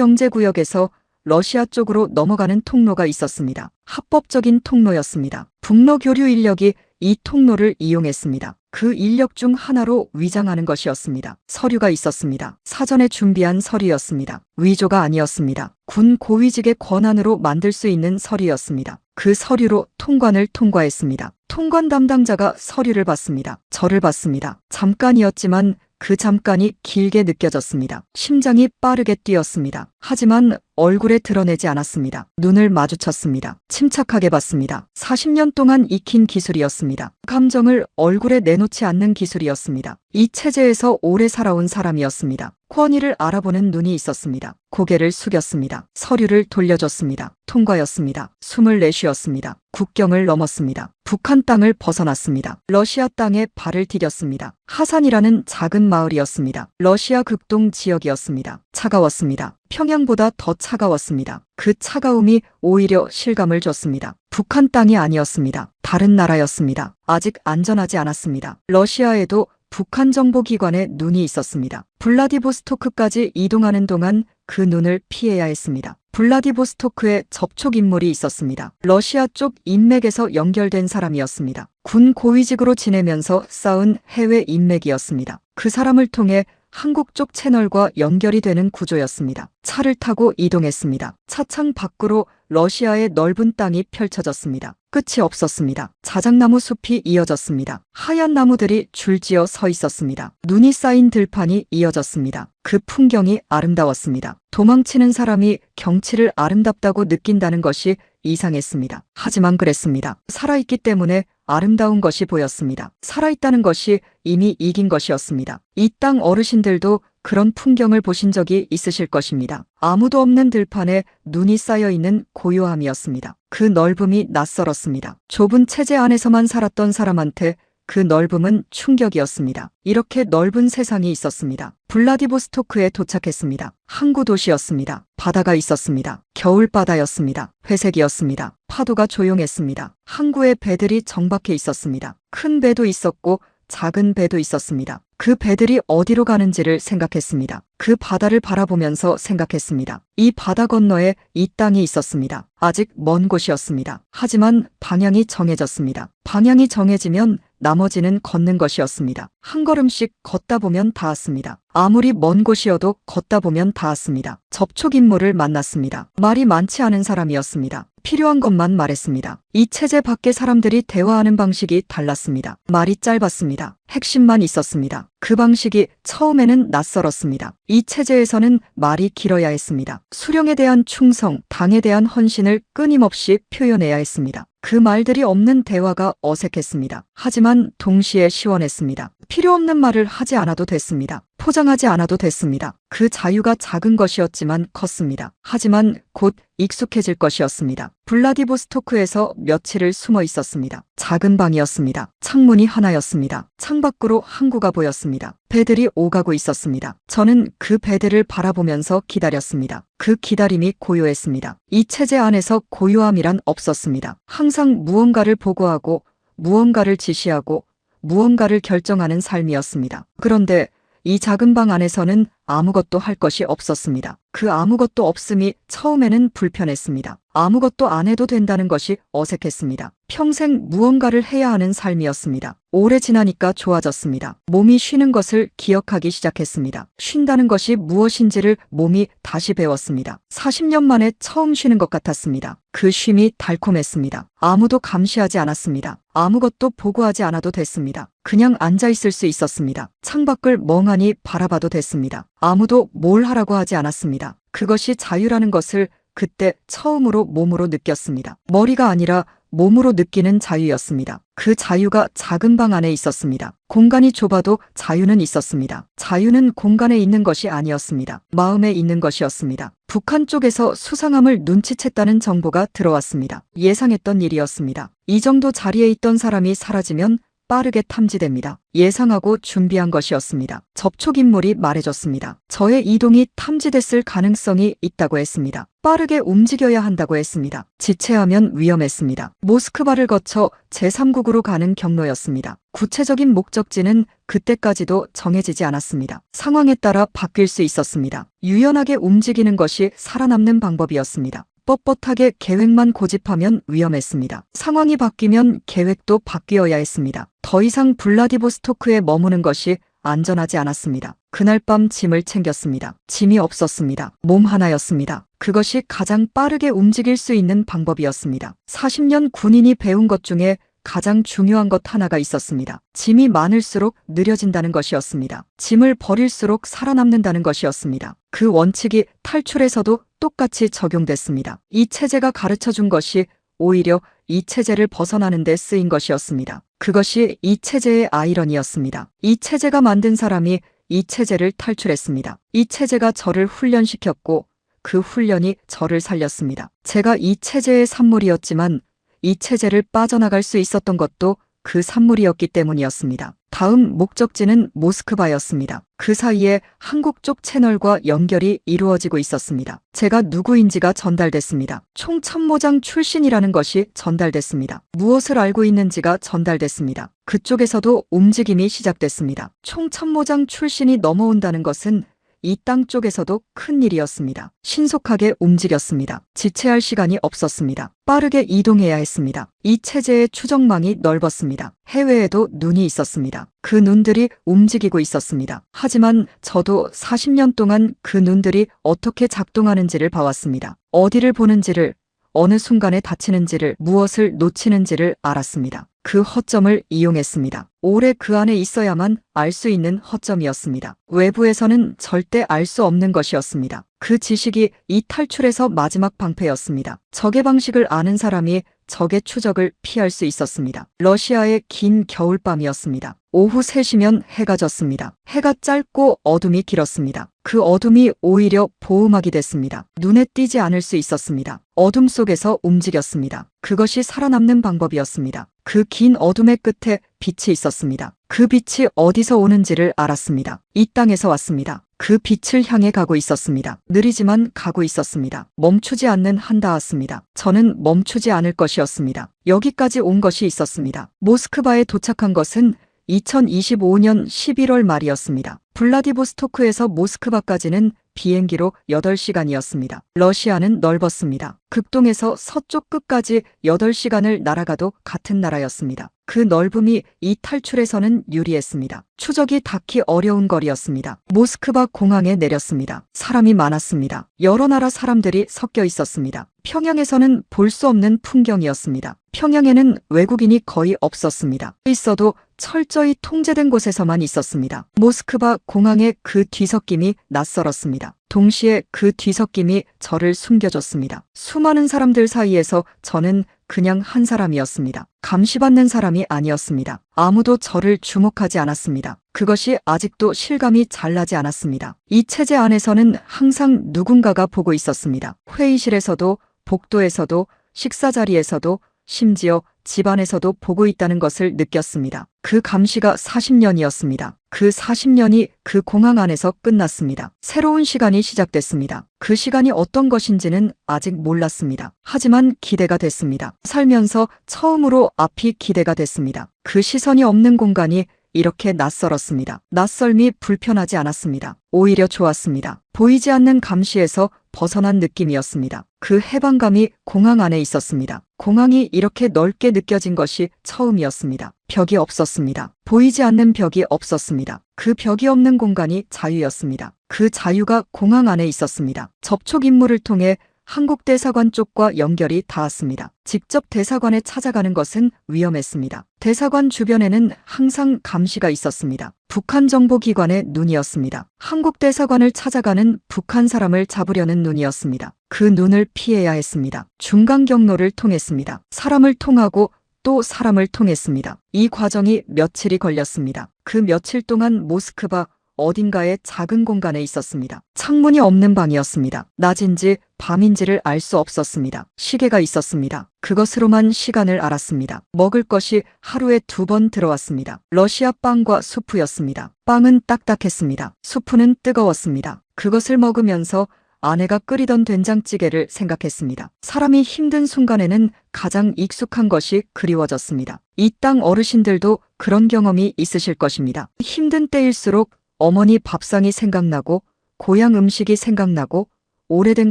특별경제구역에서 러시아 쪽으로 넘어가는 통로가 있었습니다. 합법적인 통로였습니다. 북러 교류 인력이 이 통로를 이용했습니다. 그 인력 중 하나로 위장하는 것이었습니다. 서류가 있었습니다. 사전에 준비한 서류였습니다. 위조가 아니었습니다. 군 고위직의 권한으로 만들 수 있는 서류였습니다. 그 서류로 통관을 통과했습니다. 통관 담당자가 서류를 봤습니다. 저를 봤습니다. 잠깐이었지만 그 잠깐이 길게 느껴졌습니다. 심장이 빠르게 뛰었습니다. 하지만 얼굴에 드러내지 않았습니다. 눈을 마주쳤습니다. 침착하게 봤습니다. 40년 동안 익힌 기술이었습니다. 감정을 얼굴에 내놓지 않는 기술이었습니다. 이 체제에서 오래 살아온 사람이었습니다. 권위를 알아보는 눈이 있었습니다. 고개를 숙였습니다. 서류를 돌려줬습니다. 통과였습니다. 숨을 내쉬었습니다. 국경을 넘었습니다. 북한 땅을 벗어났습니다. 러시아 땅에 발을 디뎠습니다. 하산이라는 작은 마을이었습니다. 러시아 극동 지역이었습니다. 차가웠습니다. 평양보다 더 차가웠습니다. 그 차가움이 오히려 실감을 줬습니다. 북한 땅이 아니었습니다. 다른 나라였습니다. 아직 안전하지 않았습니다. 러시아에도 북한 정보기관에 눈이 있었습니다. 블라디보스토크까지 이동하는 동안 그 눈을 피해야 했습니다. 블라디보스토크에 접촉 인물이 있었습니다. 러시아 쪽 인맥에서 연결된 사람이었습니다. 군 고위직으로 지내면서 쌓은 해외 인맥이었습니다. 그 사람을 통해 한국 쪽 채널과 연결이 되는 구조였습니다. 차를 타고 이동했습니다. 차창 밖으로 러시아의 넓은 땅이 펼쳐졌습니다. 끝이 없었습니다. 자작나무 숲이 이어졌습니다. 하얀 나무들이 줄지어 서 있었습니다. 눈이 쌓인 들판이 이어졌습니다. 그 풍경이 아름다웠습니다. 도망치는 사람이 경치를 아름답다고 느낀다는 것이 이상했습니다. 하지만 그랬습니다. 살아있기 때문에 아름다운 것이 보였습니다. 살아있다는 것이 이미 이긴 것이었습니다. 이 땅 어르신들도 그런 풍경을 보신 적이 있으실 것입니다. 아무도 없는 들판에 눈이 쌓여있는 고요함이었습니다. 그 넓음이 낯설었습니다. 좁은 체제 안에서만 살았던 사람한테 그 넓음은 충격이었습니다. 이렇게 넓은 세상이 있었습니다. 블라디보스토크에 도착했습니다. 항구 도시였습니다. 바다가 있었습니다. 겨울바다였습니다. 회색이었습니다. 파도가 조용했습니다. 항구에 배들이 정박해 있었습니다. 큰 배도 있었고 작은 배도 있었습니다. 그 배들이 어디로 가는지를 생각했습니다. 그 바다를 바라보면서 생각했습니다. 이 바다 건너에 이 땅이 있었습니다. 아직 먼 곳이었습니다. 하지만 방향이 정해졌습니다. 방향이 정해지면 나머지는 걷는 것이었습니다. 한 걸음씩 걷다 보면 닿았습니다. 아무리 먼 곳이어도 걷다 보면 닿았습니다. 접촉 인물을 만났습니다. 말이 많지 않은 사람이었습니다. 필요한 것만 말했습니다. 이 체제 밖의 사람들이 대화하는 방식이 달랐습니다. 말이 짧았습니다. 핵심만 있었습니다. 그 방식이 처음에는 낯설었습니다. 이 체제에서는 말이 길어야 했습니다. 수령에 대한 충성, 당에 대한 헌신을 끊임없이 표현해야 했습니다. 그 말들이 없는 대화가 어색했습니다. 하지만 동시에 시원했습니다. 필요 없는 말을 하지 않아도 됐습니다. 포장하지 않아도 됐습니다. 그 자유가 작은 것이었지만 컸습니다. 하지만 곧 익숙해질 것이었습니다. 블라디보스토크에서 며칠을 숨어 있었습니다. 작은 방이었습니다. 창문이 하나였습니다. 창밖으로 항구가 보였습니다. 배들이 오가고 있었습니다. 저는 그 배들을 바라보면서 기다렸습니다. 그 기다림이 고요했습니다. 이 체제 안에서 고요함이란 없었습니다. 항상 무언가를 보고하고 무언가를 지시하고 무언가를 결정하는 삶이었습니다. 그런데 이 작은 방 안에서는 아무것도 할 것이 없었습니다. 그 아무것도 없음이 처음에는 불편했습니다. 아무것도 안 해도 된다는 것이 어색했습니다. 평생 무언가를 해야 하는 삶이었습니다. 오래 지나니까 좋아졌습니다. 몸이 쉬는 것을 기억하기 시작했습니다. 쉰다는 것이 무엇인지를 몸이 다시 배웠습니다. 40년 만에 처음 쉬는 것 같았습니다. 그 쉼이 달콤했습니다. 아무도 감시하지 않았습니다. 아무것도 보고하지 않아도 됐습니다. 그냥 앉아있을 수 있었습니다. 창밖을 멍하니 바라봐도 됐습니다. 아무도 뭘 하라고 하지 않았습니다. 그것이 자유라는 것을 그때 처음으로 몸으로 느꼈습니다. 머리가 아니라 몸으로 느끼는 자유였습니다. 그 자유가 작은 방 안에 있었습니다. 공간이 좁아도 자유는 있었습니다. 자유는 공간에 있는 것이 아니었습니다. 마음에 있는 것이었습니다. 북한 쪽에서 수상함을 눈치챘다는 정보가 들어왔습니다. 예상했던 일이었습니다. 이 정도 자리에 있던 사람이 사라지면 빠르게 탐지됩니다. 예상하고 준비한 것이었습니다. 접촉 인물이 말해줬습니다. 저의 이동이 탐지됐을 가능성이 있다고 했습니다. 빠르게 움직여야 한다고 했습니다. 지체하면 위험했습니다. 모스크바를 거쳐 제3국으로 가는 경로였습니다. 구체적인 목적지는 그때까지도 정해지지 않았습니다. 상황에 따라 바뀔 수 있었습니다. 유연하게 움직이는 것이 살아남는 방법이었습니다. 뻣뻣하게 계획만 고집하면 위험했습니다. 상황이 바뀌면 계획도 바뀌어야 했습니다. 더 이상 블라디보스토크에 머무는 것이 안전하지 않았습니다. 그날 밤 짐을 챙겼습니다. 짐이 없었습니다. 몸 하나였습니다. 그것이 가장 빠르게 움직일 수 있는 방법이었습니다. 40년 군인이 배운 것 중에 가장 중요한 것 하나가 있었습니다. 짐이 많을수록 느려진다는 것이었습니다. 짐을 버릴수록 살아남는다는 것이었습니다. 그 원칙이 탈출에서도 똑같이 적용됐습니다. 이 체제가 가르쳐준 것이 오히려 이 체제를 벗어나는 데 쓰인 것이었습니다. 그것이 이 체제의 아이러니였습니다. 이 체제가 만든 사람이 이 체제를 탈출했습니다. 이 체제가 저를 훈련시켰고 그 훈련이 저를 살렸습니다. 제가 이 체제의 산물이었지만 이 체제를 빠져나갈 수 있었던 것도 그 산물이었기 때문이었습니다. 다음 목적지는 모스크바였습니다. 그 사이에 한국 쪽 채널과 연결이 이루어지고 있었습니다. 제가 누구인지가 전달됐습니다. 총참모장 출신이라는 것이 전달됐습니다. 무엇을 알고 있는지가 전달됐습니다. 그쪽에서도 움직임이 시작됐습니다. 총참모장 출신이 넘어온다는 것은 이 땅 쪽에서도 큰 일이었습니다. 신속하게 움직였습니다. 지체할 시간이 없었습니다. 빠르게 이동해야 했습니다. 이 체제의 추적망이 넓었습니다. 해외에도 눈이 있었습니다. 그 눈들이 움직이고 있었습니다. 하지만 저도 40년 동안 그 눈들이 어떻게 작동하는지를 봐왔습니다. 어디를 보는지를, 어느 순간에 닫히는지를, 무엇을 놓치는지를 알았습니다. 그 허점을 이용했습니다. 오래 그 안에 있어야만 알 수 있는 허점이었습니다. 외부에서는 절대 알 수 없는 것이었습니다. 그 지식이 이 탈출에서 마지막 방패였습니다. 적의 방식을 아는 사람이 적의 추적을 피할 수 있었습니다. 러시아의 긴 겨울밤이었습니다. 오후 3시면 해가 졌습니다. 해가 짧고 어둠이 길었습니다. 그 어둠이 오히려 보호막이 됐습니다. 눈에 띄지 않을 수 있었습니다. 어둠 속에서 움직였습니다. 그것이 살아남는 방법이었습니다. 그 긴 어둠의 끝에 빛이 있었습니다. 그 빛이 어디서 오는지를 알았습니다. 이 땅에서 왔습니다. 그 빛을 향해 가고 있었습니다. 느리지만 가고 있었습니다. 멈추지 않는 한 닿았습니다. 저는 멈추지 않을 것이었습니다. 여기까지 온 것이 있었습니다. 모스크바에 도착한 것은 2025년 11월 말이었습니다. 블라디보스토크에서 모스크바까지는 비행기로 8시간이었습니다. 러시아는 넓었습니다. 극동에서 서쪽 끝까지 8시간을 날아가도 같은 나라였습니다. 그 넓음이 이 탈출에서는 유리했습니다. 추적이 닿기 어려운 거리였습니다. 모스크바 공항에 내렸습니다. 사람이 많았습니다. 여러 나라 사람들이 섞여 있었습니다. 평양에서는 볼 수 없는 풍경이었습니다. 평양에는 외국인이 거의 없었습니다. 있어도 철저히 통제된 곳에서만 있었습니다. 모스크바 공항의 그 뒤섞임이 낯설었습니다. 동시에 그 뒤섞임이 저를 숨겨줬습니다. 수많은 사람들 사이에서 저는 그냥 한 사람이었습니다. 감시받는 사람이 아니었습니다. 아무도 저를 주목하지 않았습니다. 그것이 아직도 실감이 잘 나지 않았습니다. 이 체제 안에서는 항상 누군가가 보고 있었습니다. 회의실에서도, 복도에서도, 식사 자리에서도, 심지어 집안에서도 보고 있다는 것을 느꼈습니다. 그 감시가 40년이었습니다. 그 40년이 그 공항 안에서 끝났습니다. 새로운 시간이 시작됐습니다. 그 시간이 어떤 것인지는 아직 몰랐습니다. 하지만 기대가 됐습니다. 살면서 처음으로 앞이 기대가 됐습니다. 그 시선이 없는 공간이 이렇게 낯설었습니다. 낯설미 불편하지 않았습니다. 오히려 좋았습니다. 보이지 않는 감시에서 벗어난 느낌이었습니다. 그 해방감이 공항 안에 있었습니다. 공항이 이렇게 넓게 느껴진 것이 처음이었습니다. 벽이 없었습니다. 보이지 않는 벽이 없었습니다. 그 벽이 없는 공간이 자유였습니다. 그 자유가 공항 안에 있었습니다. 접촉 임무를 통해 한국 대사관 쪽과 연결이 닿았습니다. 직접 대사관에 찾아가는 것은 위험했습니다. 대사관 주변에는 항상 감시가 있었습니다. 북한 정보기관의 눈이었습니다. 한국 대사관을 찾아가는 북한 사람을 잡으려는 눈이었습니다. 그 눈을 피해야 했습니다. 중간 경로를 통했습니다. 사람을 통하고 또 사람을 통했습니다. 이 과정이 며칠이 걸렸습니다. 그 며칠 동안 모스크바 어딘가에 작은 공간에 있었습니다. 창문이 없는 방이었습니다. 낮인지 밤인지를 알 수 없었습니다. 시계가 있었습니다. 그것으로만 시간을 알았습니다. 먹을 것이 하루에 2번 들어왔습니다. 러시아 빵과 수프였습니다. 빵은 딱딱했습니다. 수프는 뜨거웠습니다. 그것을 먹으면서 아내가 끓이던 된장찌개를 생각했습니다. 사람이 힘든 순간에는 가장 익숙한 것이 그리워졌습니다. 이 땅 어르신들도 그런 경험이 있으실 것입니다. 힘든 때일수록 어머니 밥상이 생각나고 고향 음식이 생각나고 오래된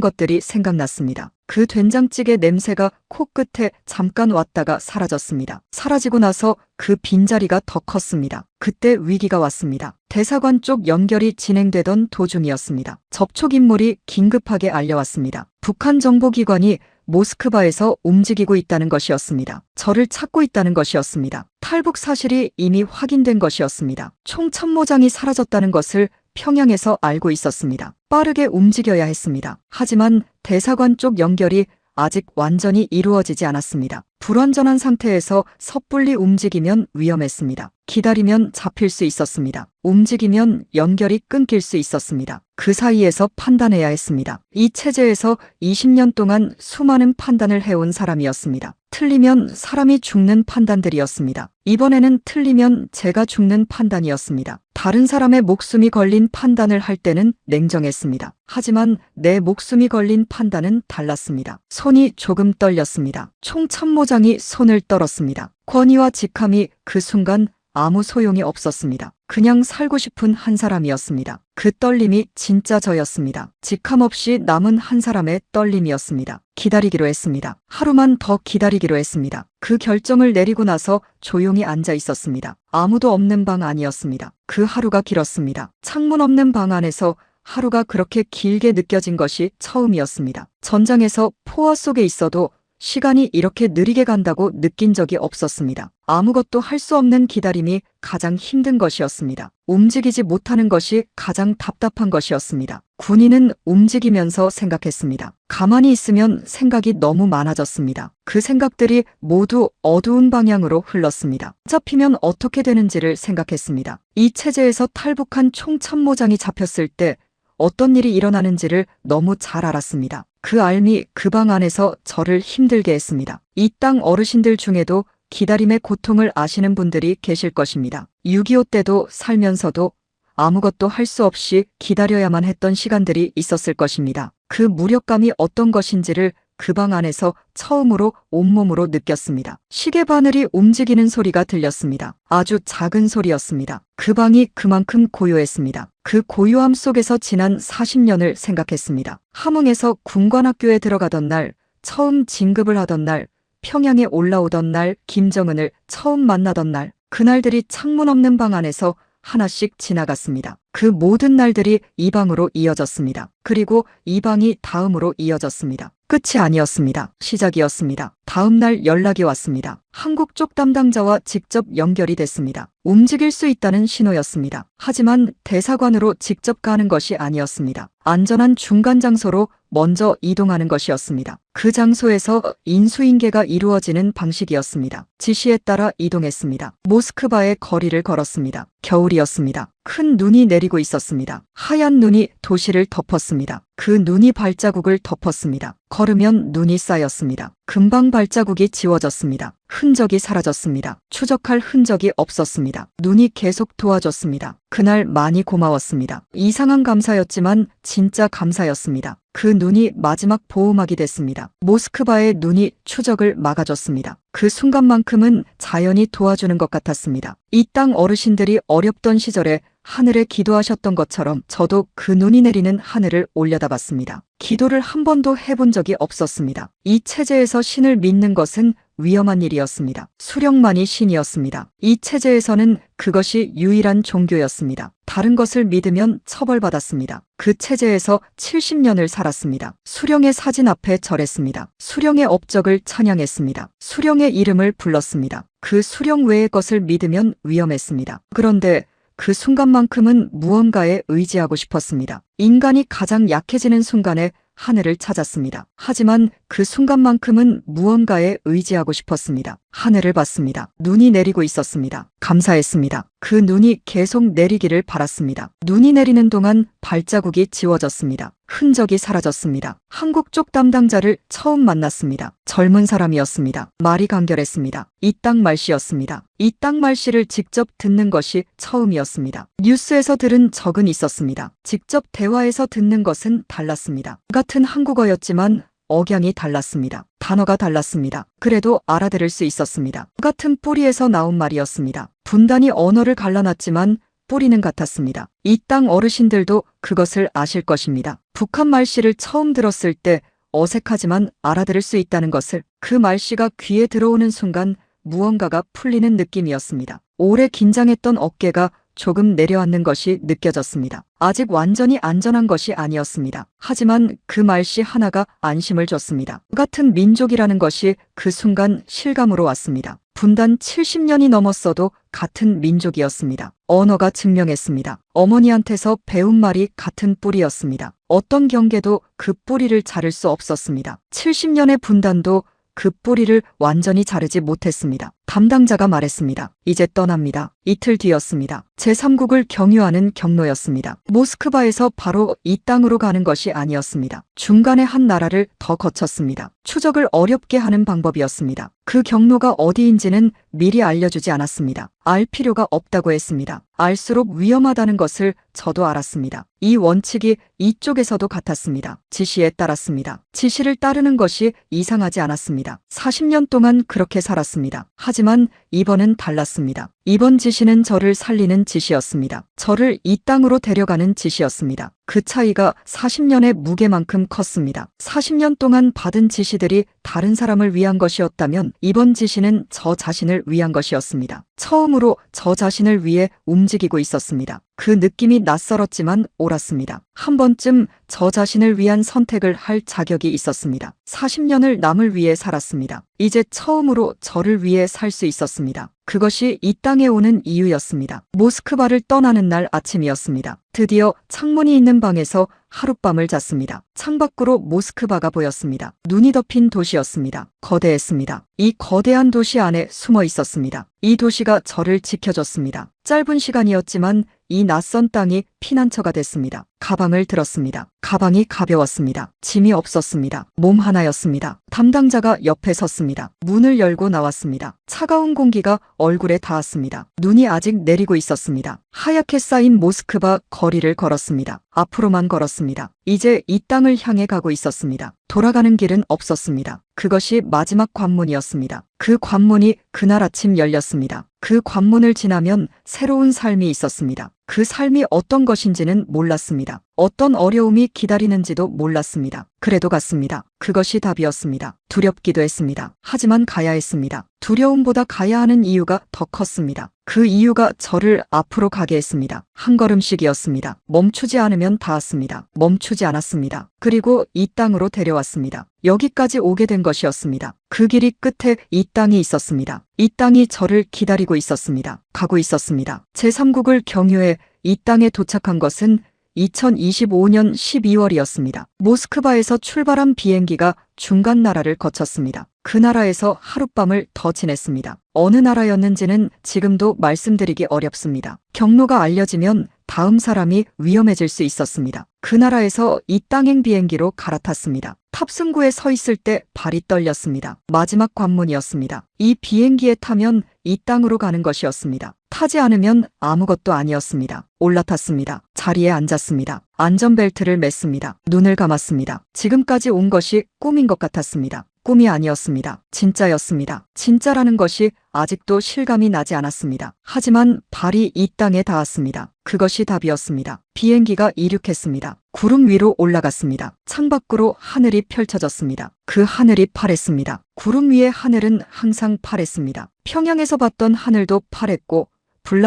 것들이 생각났습니다. 그 된장찌개 냄새가 코끝에 잠깐 왔다가 사라졌습니다. 사라지고 나서 그 빈자리가 더 컸습니다. 그때 위기가 왔습니다. 대사관 쪽 연결이 진행되던 도중이었습니다. 접촉 인물이 긴급하게 알려왔습니다. 북한 정보기관이 모스크바에서 움직이고 있다는 것이었습니다. 저를 찾고 있다는 것이었습니다. 탈북 사실이 이미 확인된 것이었습니다. 총참모장이 사라졌다는 것을 평양에서 알고 있었습니다. 빠르게 움직여야 했습니다. 하지만 대사관 쪽 연결이 아직 완전히 이루어지지 않았습니다. 불완전한 상태에서 섣불리 움직이면 위험했습니다. 기다리면 잡힐 수 있었습니다. 움직이면 연결이 끊길 수 있었습니다. 그 사이에서 판단해야 했습니다. 이 체제에서 20년 동안 수많은 판단을 해온 사람이었습니다. 틀리면 사람이 죽는 판단들이었습니다. 이번에는 틀리면 제가 죽는 판단이었습니다. 다른 사람의 목숨이 걸린 판단을 할 때는 냉정했습니다. 하지만 내 목숨이 걸린 판단은 달랐습니다. 손이 조금 떨렸습니다. 총참모장이 손을 떨었습니다. 권위와 직함이 그 순간 아무 소용이 없었습니다. 그냥 살고 싶은 한 사람이었습니다. 그 떨림이 진짜 저였습니다. 직함 없이 남은 한 사람의 떨림이었습니다. 기다리기로 했습니다. 하루만 더 기다리기로 했습니다. 그 결정을 내리고 나서 조용히 앉아 있었습니다. 아무도 없는 방 아니었습니다. 그 하루가 길었습니다. 창문 없는 방 안에서 하루가 그렇게 길게 느껴진 것이 처음이었습니다. 전장에서 포화 속에 있어도 시간이 이렇게 느리게 간다고 느낀 적이 없었습니다. 아무것도 할 수 없는 기다림이 가장 힘든 것이었습니다. 움직이지 못하는 것이 가장 답답한 것이었습니다. 군인은 움직이면서 생각했습니다. 가만히 있으면 생각이 너무 많아졌습니다. 그 생각들이 모두 어두운 방향으로 흘렀습니다. 잡히면 어떻게 되는지를 생각했습니다. 이 체제에서 탈북한 총참모장이 잡혔을 때 어떤 일이 일어나는지를 너무 잘 알았습니다. 그 알미 그 방 안에서 저를 힘들게 했습니다. 이 땅 어르신들 중에도 기다림의 고통을 아시는 분들이 계실 것입니다. 6.25 때도 살면서도 아무것도 할 수 없이 기다려야만 했던 시간들이 있었을 것입니다. 그 무력감이 어떤 것인지를 그 방 안에서 처음으로 온몸으로 느꼈습니다. 시계 바늘이 움직이는 소리가 들렸습니다. 아주 작은 소리였습니다. 그 방이 그만큼 고요했습니다. 그 고요함 속에서 지난 40년을 생각했습니다. 함흥에서 군관학교에 들어가던 날, 처음 진급을 하던 날, 평양에 올라오던 날, 김정은을 처음 만나던 날, 그날들이 창문 없는 방 안에서 하나씩 지나갔습니다. 그 모든 날들이 이 방으로 이어졌습니다. 그리고 이 방이 다음으로 이어졌습니다. 끝이 아니었습니다. 시작이었습니다. 다음 날 연락이 왔습니다. 한국 쪽 담당자와 직접 연결이 됐습니다. 움직일 수 있다는 신호였습니다. 하지만 대사관으로 직접 가는 것이 아니었습니다. 안전한 중간 장소로 먼저 이동하는 것이었습니다. 그 장소에서 인수인계가 이루어지는 방식이었습니다. 지시에 따라 이동했습니다. 모스크바의 거리를 걸었습니다. 겨울이었습니다. 큰 눈이 내리고 있었습니다. 하얀 눈이 도시를 덮었습니다. 그 눈이 발자국을 덮었습니다. 걸으면 눈이 쌓였습니다. 금방 발자국이 지워졌습니다. 흔적이 사라졌습니다. 추적할 흔적이 없었습니다. 눈이 계속 도와줬습니다. 그날 많이 고마웠습니다. 이상한 감사였지만 진짜 감사였습니다. 그 눈이 마지막 보호막이 됐습니다. 모스크바의 눈이 추적을 막아줬습니다. 그 순간만큼은 자연이 도와주는 것 같았습니다. 이 땅 어르신들이 어렵던 시절에 하늘에 기도하셨던 것처럼 저도 그 눈이 내리는 하늘을 올려다봤습니다. 기도를 한 번도 해본 적이 없었습니다. 이 체제에서 신을 믿는 것은 위험한 일이었습니다. 수령만이 신이었습니다. 이 체제에서는 그것이 유일한 종교였습니다. 다른 것을 믿으면 처벌받았습니다. 그 체제에서 70년을 살았습니다. 수령의 사진 앞에 절했습니다. 수령의 업적을 찬양했습니다. 수령의 이름을 불렀습니다. 그 수령 외의 것을 믿으면 위험했습니다. 그런데 그 순간만큼은 무언가에 의지하고 싶었습니다. 인간이 가장 약해지는 순간에 하늘을 찾았습니다. 하지만 그 순간만큼은 무언가에 의지하고 싶었습니다. 하늘을 봤습니다. 눈이 내리고 있었습니다. 감사했습니다. 그 눈이 계속 내리기를 바랐습니다. 눈이 내리는 동안 발자국이 지워졌습니다. 흔적이 사라졌습니다. 한국 쪽 담당자를 처음 만났습니다. 젊은 사람이었습니다. 말이 간결했습니다. 이 땅 말씨였습니다. 이 땅 말씨를 직접 듣는 것이 처음이었습니다. 뉴스에서 들은 적은 있었습니다. 직접 대화에서 듣는 것은 달랐습니다. 같은 한국어였지만 억양이 달랐습니다. 단어가 달랐습니다. 그래도 알아들을 수 있었습니다. 같은 뿌리에서 나온 말이었습니다. 분단이 언어를 갈라놨지만 뿌리는 같았습니다. 이 땅 어르신들도 그것을 아실 것입니다. 북한 말씨를 처음 들었을 때 어색하지만 알아들을 수 있다는 것을, 그 말씨가 귀에 들어오는 순간 무언가가 풀리는 느낌이었습니다. 오래 긴장했던 어깨가 조금 내려앉는 것이 느껴졌습니다. 아직 완전히 안전한 것이 아니었습니다. 하지만 그 말씨 하나가 안심을 줬습니다. 같은 민족이라는 것이 그 순간 실감으로 왔습니다. 분단 70년이 넘었어도 같은 민족이었습니다. 언어가 증명했습니다. 어머니한테서 배운 말이 같은 뿌리였습니다. 어떤 경계도 그 뿌리를 자를 수 없었습니다. 70년의 분단도 그 뿌리를 완전히 자르지 못했습니다. 담당자가 말했습니다. 이제 떠납니다. 이틀 뒤였습니다. 제3국을 경유하는 경로였습니다. 모스크바에서 바로 이 땅으로 가는 것이 아니었습니다. 중간에 한 나라를 더 거쳤습니다. 추적을 어렵게 하는 방법이었습니다. 그 경로가 어디인지는 미리 알려주지 않았습니다. 알 필요가 없다고 했습니다. 알수록 위험하다는 것을 저도 알았습니다. 이 원칙이 이쪽에서도 같았습니다. 지시에 따랐습니다. 지시를 따르는 것이 이상하지 않았습니다. 40년 동안 그렇게 살았습니다. 하지만 이번은 달랐습니다. 이번 지시는 저를 살리는 지시였습니다. 저를 이 땅으로 데려가는 지시였습니다. 그 차이가 40년의 무게만큼 컸습니다. 40년 동안 받은 지시들이 다른 사람을 위한 것이었다면 이번 지시는 저 자신을 위한 것이었습니다. 처음으로 저 자신을 위해 움직이고 있었습니다. 그 느낌이 낯설었지만 옳았습니다. 한 번쯤 저 자신을 위한 선택을 할 자격이 있었습니다. 40년을 남을 위해 살았습니다. 이제 처음으로 저를 위해 살 수 있었습니다. 그것이 이 땅에 오는 이유였습니다. 모스크바를 떠나는 날 아침이었습니다. 드디어 창문이 있는 방에서 하룻밤을 잤습니다. 창밖으로 모스크바가 보였습니다. 눈이 덮인 도시였습니다. 거대했습니다. 이 거대한 도시 안에 숨어 있었습니다. 이 도시가 저를 지켜줬습니다. 짧은 시간이었지만 이 낯선 땅이 피난처가 됐습니다. 가방을 들었습니다. 가방이 가벼웠습니다. 짐이 없었습니다. 몸 하나였습니다. 담당자가 옆에 섰습니다. 문을 열고 나왔습니다. 차가운 공기가 얼굴에 닿았습니다. 눈이 아직 내리고 있었습니다. 하얗게 쌓인 모스크바 거리를 걸었습니다. 앞으로만 걸었습니다. 이제 이 땅을 향해 가고 있었습니다. 돌아가는 길은 없었습니다. 그것이 마지막 관문이었습니다. 그 관문이 그날 아침 열렸습니다. 그 관문을 지나면 새로운 삶이 있었습니다. 그 삶이 어떤 것인지는 몰랐습니다. 어떤 어려움이 기다리는지도 몰랐습니다. 그래도 갔습니다. 그것이 답이었습니다. 두렵기도 했습니다. 하지만 가야 했습니다. 두려움보다 가야 하는 이유가 더 컸습니다. 그 이유가 저를 앞으로 가게 했습니다. 한 걸음씩이었습니다. 멈추지 않으면 닿았습니다. 멈추지 않았습니다. 그리고 이 땅으로 데려왔습니다. 여기까지 오게 된 것이었습니다. 그 길이 끝에 이 땅이 있었습니다. 이 땅이 저를 기다리고 있었습니다. 가고 있었습니다. 제3국을 경유해 이 땅에 도착한 것은 2025년 12월이었습니다. 모스크바에서 출발한 비행기가 중간 나라를 거쳤습니다. 그 나라에서 하룻밤을 더 지냈습니다. 어느 나라였는지는 지금도 말씀드리기 어렵습니다. 경로가 알려지면 다음 사람이 위험해질 수 있었습니다. 그 나라에서 이 땅행 비행기로 갈아탔습니다. 탑승구에 서 있을 때 발이 떨렸습니다. 마지막 관문이었습니다. 이 비행기에 타면 이 땅으로 가는 것이었습니다. 타지 않으면 아무것도 아니었습니다. 올라탔습니다. 자리에 앉았습니다. 안전벨트를 맸습니다. 눈을 감았습니다. 지금까지 온 것이 꿈인 것 같았습니다. 꿈이 아니었습니다. 진짜였습니다. 진짜라는 것이 아직도 실감이 나지 않았습니다. 하지만 발이 이 땅에 닿았습니다. 그것이 답이었습니다. 비행기가 이륙했습니다. 구름 위로 올라갔습니다. 창밖으로 하늘이 펼쳐졌습니다. 그 하늘이 파랬습니다. 구름 위의 하늘은 항상 파랬습니다. 평양에서 봤던 하늘도 파랬고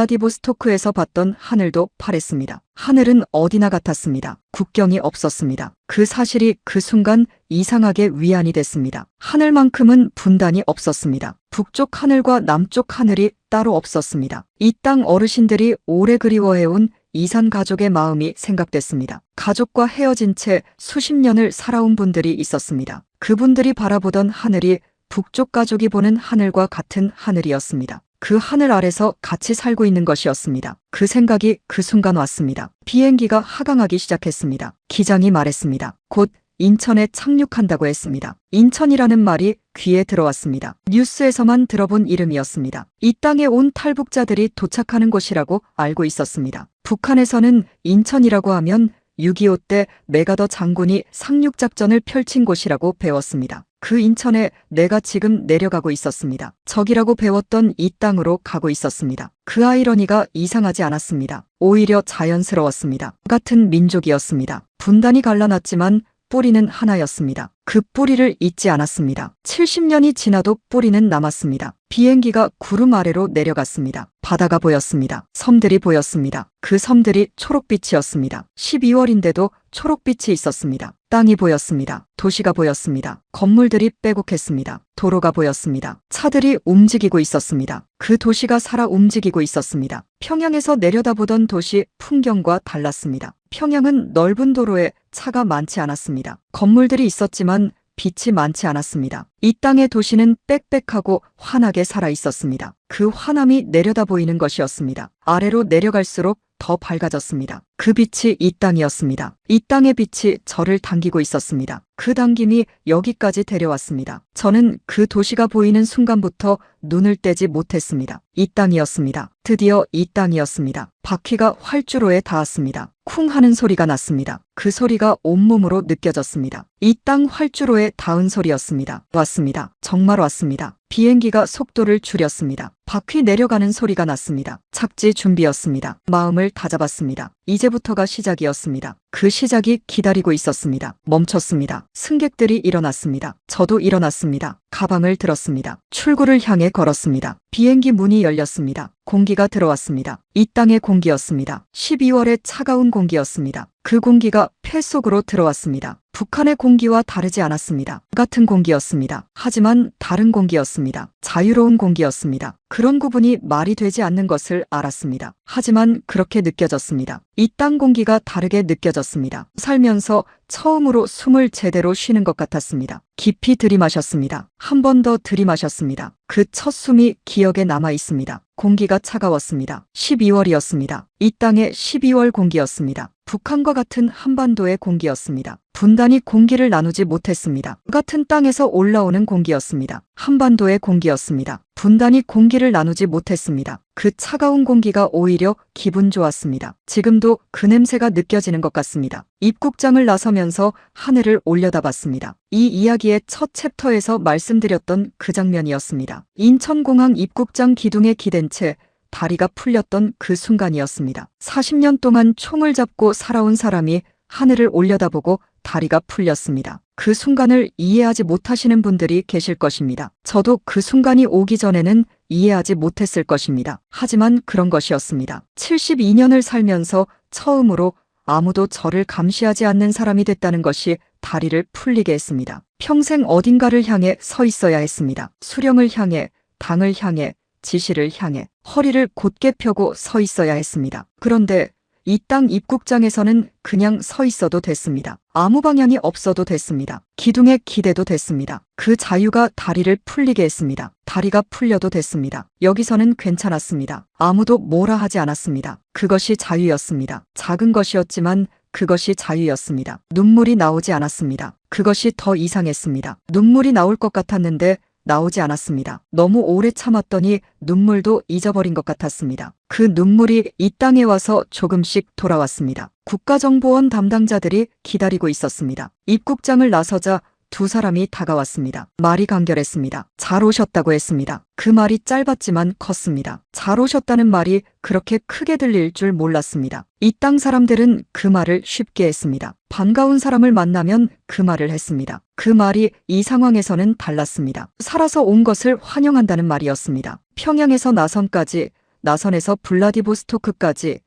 블라디보스토크에서 봤던 하늘도 파랬습니다. 하늘은 어디나 같았습니다. 국경이 없었습니다. 그 사실이 그 순간 이상하게 위안이 됐습니다. 하늘만큼은 분단이 없었습니다. 북쪽 하늘과 남쪽 하늘이 따로 없었습니다. 이 땅 어르신들이 오래 그리워해온 이산 가족의 마음이 생각됐습니다. 가족과 헤어진 채 수십 년을 살아온 분들이 있었습니다. 그분들이 바라보던 하늘이 북쪽 가족이 보는 하늘과 같은 하늘이었습니다. 그 하늘 아래서 같이 살고 있는 것이었습니다. 그 생각이 그 순간 왔습니다. 비행기가 하강하기 시작했습니다. 기장이 말했습니다. 곧 인천에 착륙한다고 했습니다. 인천이라는 말이 귀에 들어왔습니다. 뉴스에서만 들어본 이름이었습니다. 이 땅에 온 탈북자들이 도착하는 곳이라고 알고 있었습니다. 북한에서는 인천이라고 하면 6.25 때 메가더 장군이 상륙작전을 펼친 곳이라고 배웠습니다. 그 인천에 내가 지금 내려가고 있었습니다. 적이라고 배웠던 이 땅으로 가고 있었습니다. 그 아이러니가 이상하지 않았습니다. 오히려 자연스러웠습니다. 같은 민족이었습니다. 분단이 갈라놨지만 뿌리는 하나였습니다. 그 뿌리를 잊지 않았습니다. 70년이 지나도 뿌리는 남았습니다. 비행기가 구름 아래로 내려갔습니다. 바다가 보였습니다. 섬들이 보였습니다. 그 섬들이 초록빛이었습니다. 12월인데도 초록빛이 있었습니다. 땅이 보였습니다. 도시가 보였습니다. 건물들이 빼곡했습니다. 도로가 보였습니다. 차들이 움직이고 있었습니다. 그 도시가 살아 움직이고 있었습니다. 평양에서 내려다보던 도시 풍경과 달랐습니다. 평양은 넓은 도로에 차가 많지 않았습니다. 건물들이 있었지만 빛이 많지 않았습니다. 이 땅의 도시는 빽빽하고 환하게 살아 있었습니다. 그 환함이 내려다 보이는 것이었습니다. 아래로 내려갈수록 더 밝아졌습니다. 그 빛이 이 땅이었습니다. 이 땅의 빛이 저를 당기고 있었습니다. 그 당김이 여기까지 데려왔습니다. 저는 그 도시가 보이는 순간부터 눈을 떼지 못했습니다. 이 땅이었습니다. 드디어 이 땅이었습니다. 바퀴가 활주로에 닿았습니다. 쿵 하는 소리가 났습니다. 그 소리가 온몸으로 느껴졌습니다. 이 땅 활주로에 닿은 소리였습니다. 왔습니다. 정말 왔습니다. 비행기가 속도를 줄였습니다. 바퀴 내려가는 소리가 났습니다. 착지 준비였습니다. 마음을 다잡았습니다. 이제부터가 시작이었습니다. 그 시작이 기다리고 있었습니다. 멈췄습니다. 승객들이 일어났습니다. 저도 일어났습니다. 가방을 들었습니다. 출구를 향해 걸었습니다. 비행기 문이 열렸습니다. 공기가 들어왔습니다. 이 땅의 공기였습니다. 12월의 차가운 공기였습니다. 그 공기가 폐 속으로 들어왔습니다. 북한의 공기와 다르지 않았습니다. 같은 공기였습니다. 하지만 다른 공기였습니다. 자유로운 공기였습니다. 그런 구분이 말이 되지 않는 것을 알았습니다. 하지만 그렇게 느껴졌습니다. 이 땅 공기가 다르게 느껴졌습니다. 살면서 처음으로 숨을 제대로 쉬는 것 같았습니다. 깊이 들이마셨습니다. 한 번 더 들이마셨습니다. 그 첫 숨이 기억에 남아 있습니다. 공기가 차가웠습니다. 12월이었습니다. 이 땅의 12월 공기였습니다. 북한과 같은 한반도의 공기였습니다. 분단이 공기를 나누지 못했습니다. 같은 땅에서 올라오는 공기였습니다. 한반도의 공기였습니다. 분단이 공기를 나누지 못했습니다. 그 차가운 공기가 오히려 기분 좋았습니다. 지금도 그 냄새가 느껴지는 것 같습니다. 입국장을 나서면서 하늘을 올려다봤습니다. 이 이야기의 첫 챕터에서 말씀드렸던 그 장면이었습니다. 인천공항 입국장 기둥에 기댄 채 다리가 풀렸던 그 순간이었습니다. 40년 동안 총을 잡고 살아온 사람이 하늘을 올려다보고 다리가 풀렸습니다. 그 순간을 이해하지 못하시는 분들이 계실 것입니다. 저도 그 순간이 오기 전에는 이해하지 못했을 것입니다. 하지만 그런 것이었습니다. 72년을 살면서 처음으로 아무도 저를 감시하지 않는 사람이 됐다는 것이 다리를 풀리게 했습니다. 평생 어딘가를 향해 서 있어야 했습니다. 수령을 향해, 당을 향해, 지시를 향해 허리를 곧게 펴고 서 있어야 했습니다. 그런데 이 땅 입국장에서는 그냥 서 있어도 됐습니다. 아무 방향이 없어도 됐습니다. 기둥에 기대도 됐습니다. 그 자유가 다리를 풀리게 했습니다. 다리가 풀려도 됐습니다. 여기서는 괜찮았습니다. 아무도 뭐라 하지 않았습니다. 그것이 자유였습니다. 작은 것이었지만 그것이 자유였습니다. 눈물이 나오지 않았습니다. 그것이 더 이상했습니다. 눈물이 나올 것 같았는데 나오지 않았습니다. 너무 오래 참았더니 눈물도 잊어버린 것 같았습니다. 그 눈물이 이 땅에 와서 조금씩 돌아왔습니다. 국가정보원 담당자들이 기다리고 있었습니다. 입국장을 나서자 두 사람이 다가왔습니다. 말이 간결했습니다. 잘 오셨다고 했습니다. 그 말이 짧았지만 컸습니다. 잘 오셨다는 말이 그렇게 크게 들릴 줄 몰랐습니다. 이 땅 사람들은 그 말을 쉽게 했습니다. 반가운 사람을 만나면 그 말을 했습니다. 그 말이 이 상황에서는 달랐습니다. 살아서 온 것을 환영한다는 말이었습니다. 평양에서 나선까지, 나선에서 블라디보스토크까지,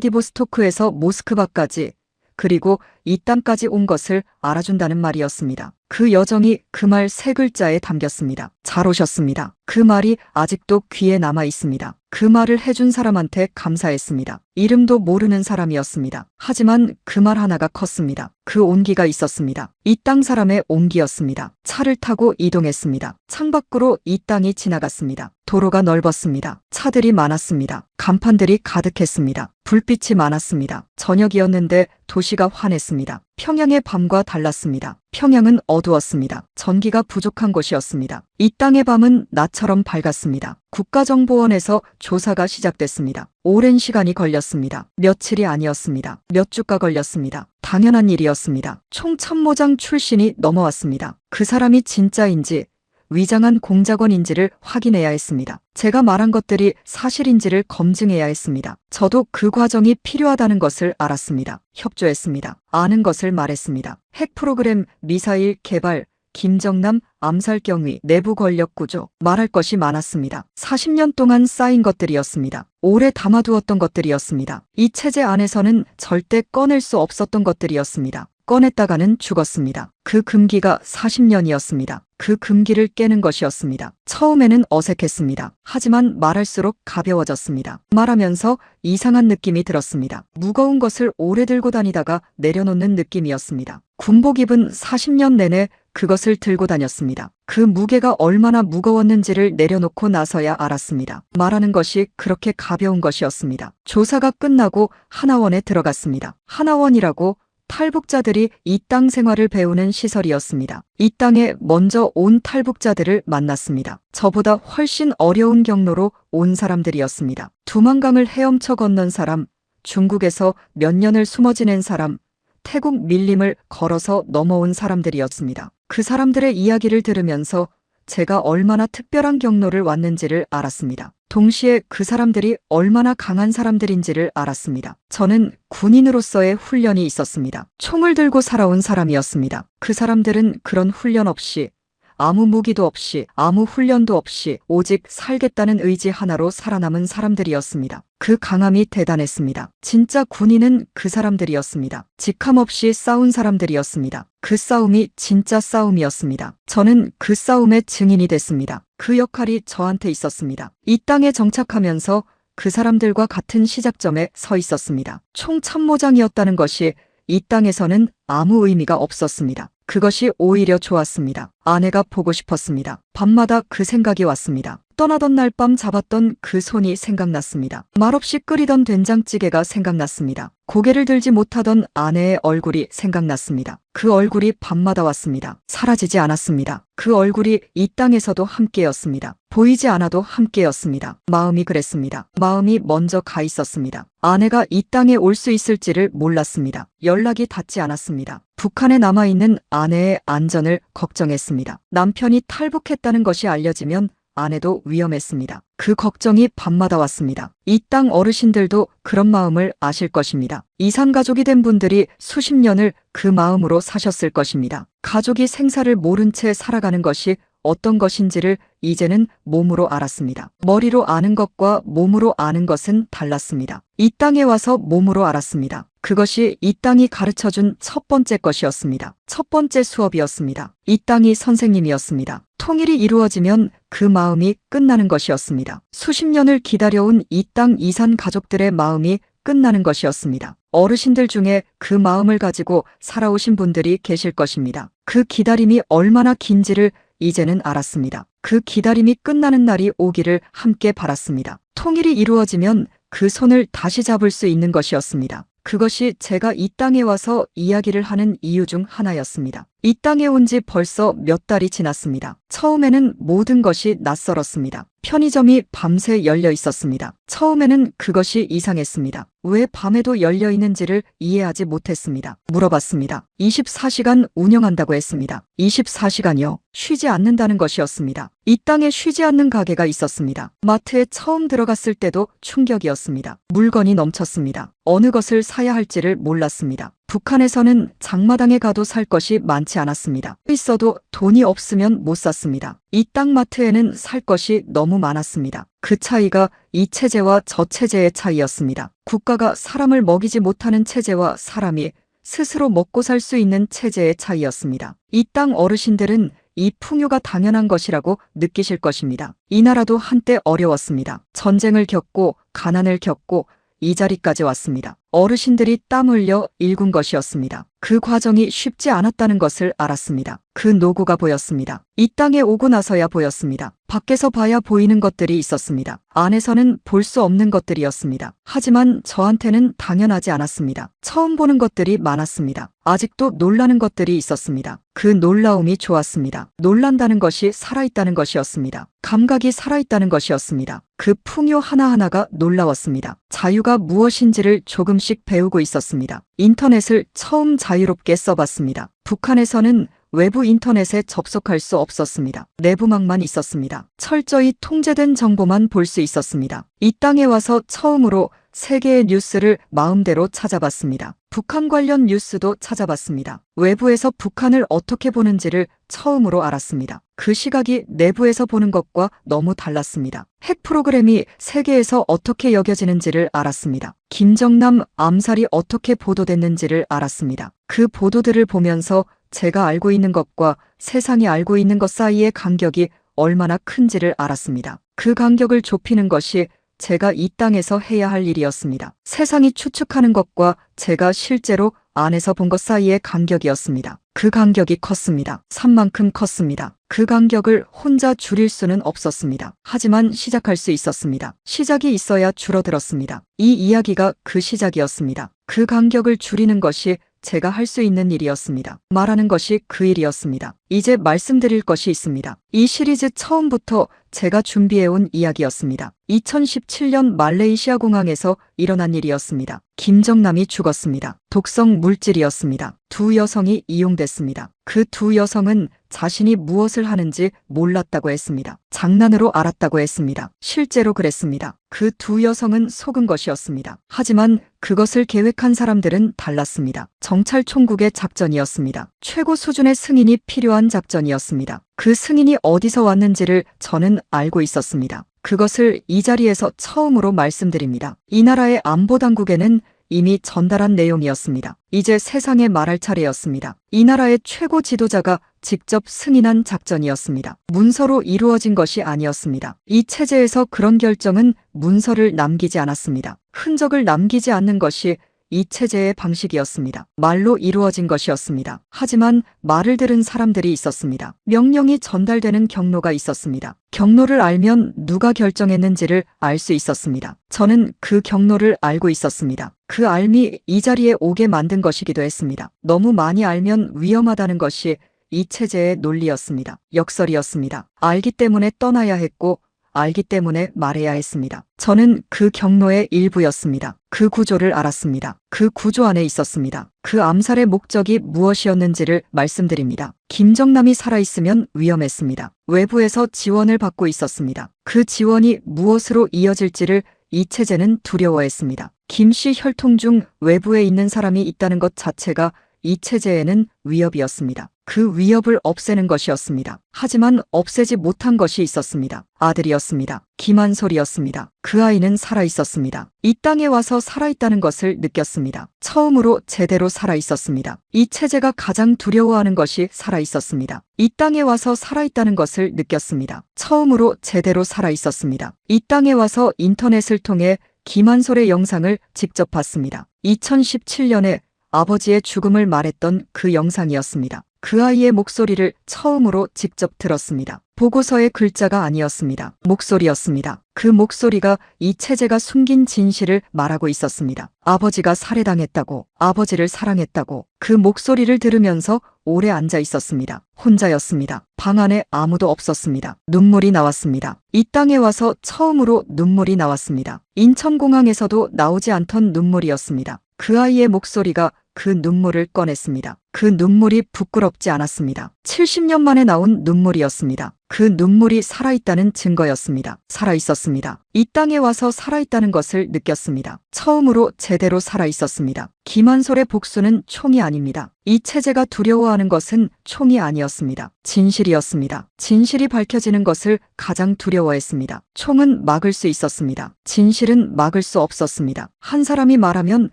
블라디보스토크에서 모스크바까지, 그리고 이 땅까지 온 것을 알아준다는 말이었습니다. 그 여정이 그 말 세 글자에 담겼습니다. 잘 오셨습니다. 그 말이 아직도 귀에 남아 있습니다. 그 말을 해준 사람한테 감사했습니다. 이름도 모르는 사람이었습니다. 하지만 그 말 하나가 컸습니다. 그 온기가 있었습니다. 이 땅 사람의 온기였습니다. 차를 타고 이동했습니다. 창밖으로 이 땅이 지나갔습니다. 도로가 넓었습니다. 차들이 많았습니다. 간판들이 가득했습니다. 불빛이 많았습니다. 저녁이었는데 도시가 환했습니다. 평양의 밤과 달랐습니다. 평양은 어두웠습니다. 전기가 부족한 곳이었습니다. 이 땅의 밤은 낮처럼 밝았습니다. 국가정보원에서 조사가 시작됐습니다. 오랜 시간이 걸렸습니다. 며칠이 아니었습니다. 몇 주가 걸렸습니다. 당연한 일이었습니다. 총참모장 출신이 넘어왔습니다. 그 사람이 진짜인지 위장한 공작원인지를 확인해야 했습니다. 제가 말한 것들이 사실인지를 검증해야 했습니다. 저도 그 과정이 필요하다는 것을 알았습니다. 협조했습니다. 아는 것을 말했습니다. 핵 프로그램, 미사일 개발, 김정남 암살 경위, 내부 권력 구조, 말할 것이 많았습니다. 40년 동안 쌓인 것들이었습니다. 오래 담아두었던 것들이었습니다. 이 체제 안에서는 절대 꺼낼 수 없었던 것들이었습니다. 꺼냈다가는 죽었습니다. 그 금기가 40년이었습니다. 그 금기를 깨는 것이었습니다. 처음에는 어색했습니다. 하지만 말할수록 가벼워졌습니다. 말하면서 이상한 느낌이 들었습니다. 무거운 것을 오래 들고 다니다가 내려놓는 느낌이었습니다. 군복 입은 40년 내내 그것을 들고 다녔습니다. 그 무게가 얼마나 무거웠는지를 내려놓고 나서야 알았습니다. 말하는 것이 그렇게 가벼운 것이었습니다. 조사가 끝나고 하나원에 들어갔습니다. 하나원이라고 탈북자들이 이 땅 생활을 배우는 시설이었습니다. 이 땅에 먼저 온 탈북자들을 만났습니다. 저보다 훨씬 어려운 경로로 온 사람들이었습니다. 두만강을 헤엄쳐 건넌 사람, 중국에서 몇 년을 숨어 지낸 사람, 태국 밀림을 걸어서 넘어온 사람들이었습니다. 그 사람들의 이야기를 들으면서 제가 얼마나 특별한 경로를 왔는지를 알았습니다. 동시에 그 사람들이 얼마나 강한 사람들인지를 알았습니다. 저는 군인으로서의 훈련이 있었습니다. 총을 들고 살아온 사람이었습니다. 그 사람들은 그런 훈련 없이, 아무 무기도 없이, 아무 훈련도 없이 오직 살겠다는 의지 하나로 살아남은 사람들이었습니다. 그 강함이 대단했습니다. 진짜 군인은 그 사람들이었습니다. 직함 없이 싸운 사람들이었습니다. 그 싸움이 진짜 싸움이었습니다. 저는 그 싸움의 증인이 됐습니다. 그 역할이 저한테 있었습니다. 이 땅에 정착하면서 그 사람들과 같은 시작점에 서 있었습니다. 총참모장이었다는 것이 이 땅에서는 아무 의미가 없었습니다. 그것이 오히려 좋았습니다. 아내가 보고 싶었습니다. 밤마다 그 생각이 왔습니다. 떠나던 날 밤 잡았던 그 손이 생각났습니다. 말없이 끓이던 된장찌개가 생각났습니다. 고개를 들지 못하던 아내의 얼굴이 생각났습니다. 그 얼굴이 밤마다 왔습니다. 사라지지 않았습니다. 그 얼굴이 이 땅에서도 함께였습니다. 보이지 않아도 함께였습니다. 마음이 그랬습니다. 마음이 먼저 가 있었습니다. 아내가 이 땅에 올 수 있을지를 몰랐습니다. 연락이 닿지 않았습니다. 북한에 남아있는 아내의 안전을 걱정했습니다. 남편이 탈북했다는 것이 알려지면 아내도 위험했습니다. 그 걱정이 밤마다 왔습니다. 이 땅 어르신들도 그런 마음을 아실 것입니다. 이산가족이 된 분들이 수십 년을 그 마음으로 사셨을 것입니다. 가족이 생사를 모른 채 살아가는 것이 어떤 것인지를 이제는 몸으로 알았습니다. 머리로 아는 것과 몸으로 아는 것은 달랐습니다. 이 땅에 와서 몸으로 알았습니다. 그것이 이 땅이 가르쳐준 첫 번째 것이었습니다. 첫 번째 수업이었습니다. 이 땅이 선생님이었습니다. 통일이 이루어지면 그 마음이 끝나는 것이었습니다. 수십 년을 기다려온 이 땅 이산 가족들의 마음이 끝나는 것이었습니다. 어르신들 중에 그 마음을 가지고 살아오신 분들이 계실 것입니다. 그 기다림이 얼마나 긴지를 이제는 알았습니다. 그 기다림이 끝나는 날이 오기를 함께 바랐습니다. 통일이 이루어지면 그 손을 다시 잡을 수 있는 것이었습니다. 그것이 제가 이 땅에 와서 이야기를 하는 이유 중 하나였습니다. 이 땅에 온 지 벌써 몇 달이 지났습니다. 처음에는 모든 것이 낯설었습니다. 편의점이 밤새 열려 있었습니다. 처음에는 그것이 이상했습니다. 왜 밤에도 열려 있는지를 이해하지 못했습니다. 물어봤습니다. 24시간 운영한다고 했습니다. 24시간이요? 쉬지 않는다는 것이었습니다. 이 땅에 쉬지 않는 가게가 있었습니다. 마트에 처음 들어갔을 때도 충격이었습니다. 물건이 넘쳤습니다. 어느 것을 사야 할지를 몰랐습니다. 북한에서는 장마당에 가도 살 것이 많지 않았습니다. 있어도 돈이 없으면 못 샀습니다. 이 땅 마트에는 살 것이 너무 많았습니다. 그 차이가 이 체제와 저 체제의 차이였습니다. 국가가 사람을 먹이지 못하는 체제와 사람이 스스로 먹고 살 수 있는 체제의 차이였습니다. 이 땅 어르신들은 이 풍요가 당연한 것이라고 느끼실 것입니다. 이 나라도 한때 어려웠습니다. 전쟁을 겪고 가난을 겪고 이 자리까지 왔습니다. 어르신들이 땀 흘려 일군 것이었습니다. 그 과정이 쉽지 않았다는 것을 알았습니다. 그 노고가 보였습니다. 이 땅에 오고 나서야 보였습니다. 밖에서 봐야 보이는 것들이 있었습니다. 안에서는 볼 수 없는 것들이었습니다. 하지만 저한테는 당연하지 않았습니다. 처음 보는 것들이 많았습니다. 아직도 놀라는 것들이 있었습니다. 그 놀라움이 좋았습니다. 놀란다는 것이 살아있다는 것이었습니다. 감각이 살아있다는 것이었습니다. 그 풍요 하나하나가 놀라웠습니다. 자유가 무엇인지를 조금씩 배우고 있었습니다. 인터넷을 처음 자유롭게 써봤습니다. 북한에서는 외부 인터넷에 접속할 수 없었습니다. 내부망만 있었습니다. 철저히 통제된 정보만 볼 수 있었습니다. 이 땅에 와서 처음으로 세계의 뉴스를 마음대로 찾아봤습니다. 북한 관련 뉴스도 찾아봤습니다. 외부에서 북한을 어떻게 보는지를 처음으로 알았습니다. 그 시각이 내부에서 보는 것과 너무 달랐습니다. 핵 프로그램이 세계에서 어떻게 여겨지는지를 알았습니다. 김정남 암살이 어떻게 보도됐는지를 알았습니다. 그 보도들을 보면서 제가 알고 있는 것과 세상이 알고 있는 것 사이의 간격이 얼마나 큰지를 알았습니다. 그 간격을 좁히는 것이 제가 이 땅에서 해야 할 일이었습니다. 세상이 추측하는 것과 제가 실제로 안에서 본 것 사이의 간격이었습니다. 그 간격이 컸습니다. 산만큼 컸습니다. 그 간격을 혼자 줄일 수는 없었습니다. 하지만 시작할 수 있었습니다. 시작이 있어야 줄어들었습니다. 이 이야기가 그 시작이었습니다. 그 간격을 줄이는 것이 제가 할 수 있는 일이었습니다. 말하는 것이 그 일이었습니다. 이제 말씀드릴 것이 있습니다. 이 시리즈 처음부터 제가 준비해온 이야기였습니다. 2017년 말레이시아 공항에서 일어난 일이었습니다. 김정남이 죽었습니다. 독성 물질이었습니다. 두 여성이 이용됐습니다. 그 두 여성은 자신이 무엇을 하는지 몰랐다고 했습니다. 장난으로 알았다고 했습니다. 실제로 그랬습니다. 그 두 여성은 속은 것이었습니다. 하지만 그것을 계획한 사람들은 달랐습니다. 정찰총국의 작전이었습니다. 최고 수준의 승인이 필요한 작전이었습니다. 그 승인이 어디서 왔는지를 저는 알고 있었습니다. 그것을 이 자리에서 처음으로 말씀드립니다. 이 나라의 안보당국에는 이미 전달한 내용이었습니다. 이제 세상에 말할 차례였습니다. 이 나라의 최고 지도자가 직접 승인한 작전이었습니다. 문서로 이루어진 것이 아니었습니다. 이 체제에서 그런 결정은 문서를 남기지 않았습니다. 흔적을 남기지 않는 것이 이 체제의 방식이었습니다. 말로 이루어진 것이었습니다. 하지만 말을 들은 사람들이 있었습니다. 명령이 전달되는 경로가 있었습니다. 경로를 알면 누가 결정했는지를 알 수 있었습니다. 저는 그 경로를 알고 있었습니다. 그 알미 이 자리에 오게 만든 것이기도 했습니다. 너무 많이 알면 위험하다는 것이 이 체제의 논리였습니다. 역설이었습니다. 알기 때문에 떠나야 했고 알기 때문에 말해야 했습니다. 저는 그 경로의 일부였습니다. 그 구조를 알았습니다. 그 구조 안에 있었습니다. 그 암살의 목적이 무엇이었는지를 말씀드립니다. 김정남이 살아있으면 위험했습니다. 외부에서 지원을 받고 있었습니다. 그 지원이 무엇으로 이어질지를 이채재는 두려워했습니다. 김씨 혈통 중 외부에 있는 사람이 있다는 것 자체가 이채재에는 위협이었습니다. 그 위협을 없애는 것이었습니다. 하지만 없애지 못한 것이 있었습니다. 아들이었습니다. 김한솔이었습니다. 그 아이는 살아있었습니다. 이 땅에 와서 살아있다는 것을 느꼈습니다. 처음으로 제대로 살아있었습니다. 이채재가 가장 두려워하는 것이 살아있었습니다. 이 땅에 와서 살아있다는 것을 느꼈습니다. 처음으로 제대로 살아있었습니다. 이 땅에 와서 인터넷을 통해 김한솔의 영상을 직접 봤습니다. 2017년에 아버지의 죽음을 말했던 그 영상이었습니다. 그 아이의 목소리를 처음으로 직접 들었습니다. 보고서의 글자가 아니었습니다. 목소리였습니다. 그 목소리가 이채재가 숨긴 진실을 말하고 있었습니다. 아버지가 살해당했다고, 아버지를 사랑했다고. 그 목소리를 들으면서 오래 앉아 있었습니다. 혼자였습니다. 방 안에 아무도 없었습니다. 눈물이 나왔습니다. 이 땅에 와서 처음으로 눈물이 나왔습니다. 인천공항에서도 나오지 않던 눈물이었습니다. 그 아이의 목소리가 그 눈물을 꺼냈습니다. 그 눈물이 부끄럽지 않았습니다. 70년 만에 나온 눈물이었습니다. 그 눈물이 살아있다는 증거였습니다. 살아있었습니다. 이 땅에 와서 살아있다는 것을 느꼈습니다. 처음으로 제대로 살아있었습니다. 김한솔의 복수는 총이 아닙니다. 이채재가 두려워하는 것은 총이 아니었습니다. 진실이었습니다. 진실이 밝혀지는 것을 가장 두려워했습니다. 총은 막을 수 있었습니다. 진실은 막을 수 없었습니다. 한 사람이 말하면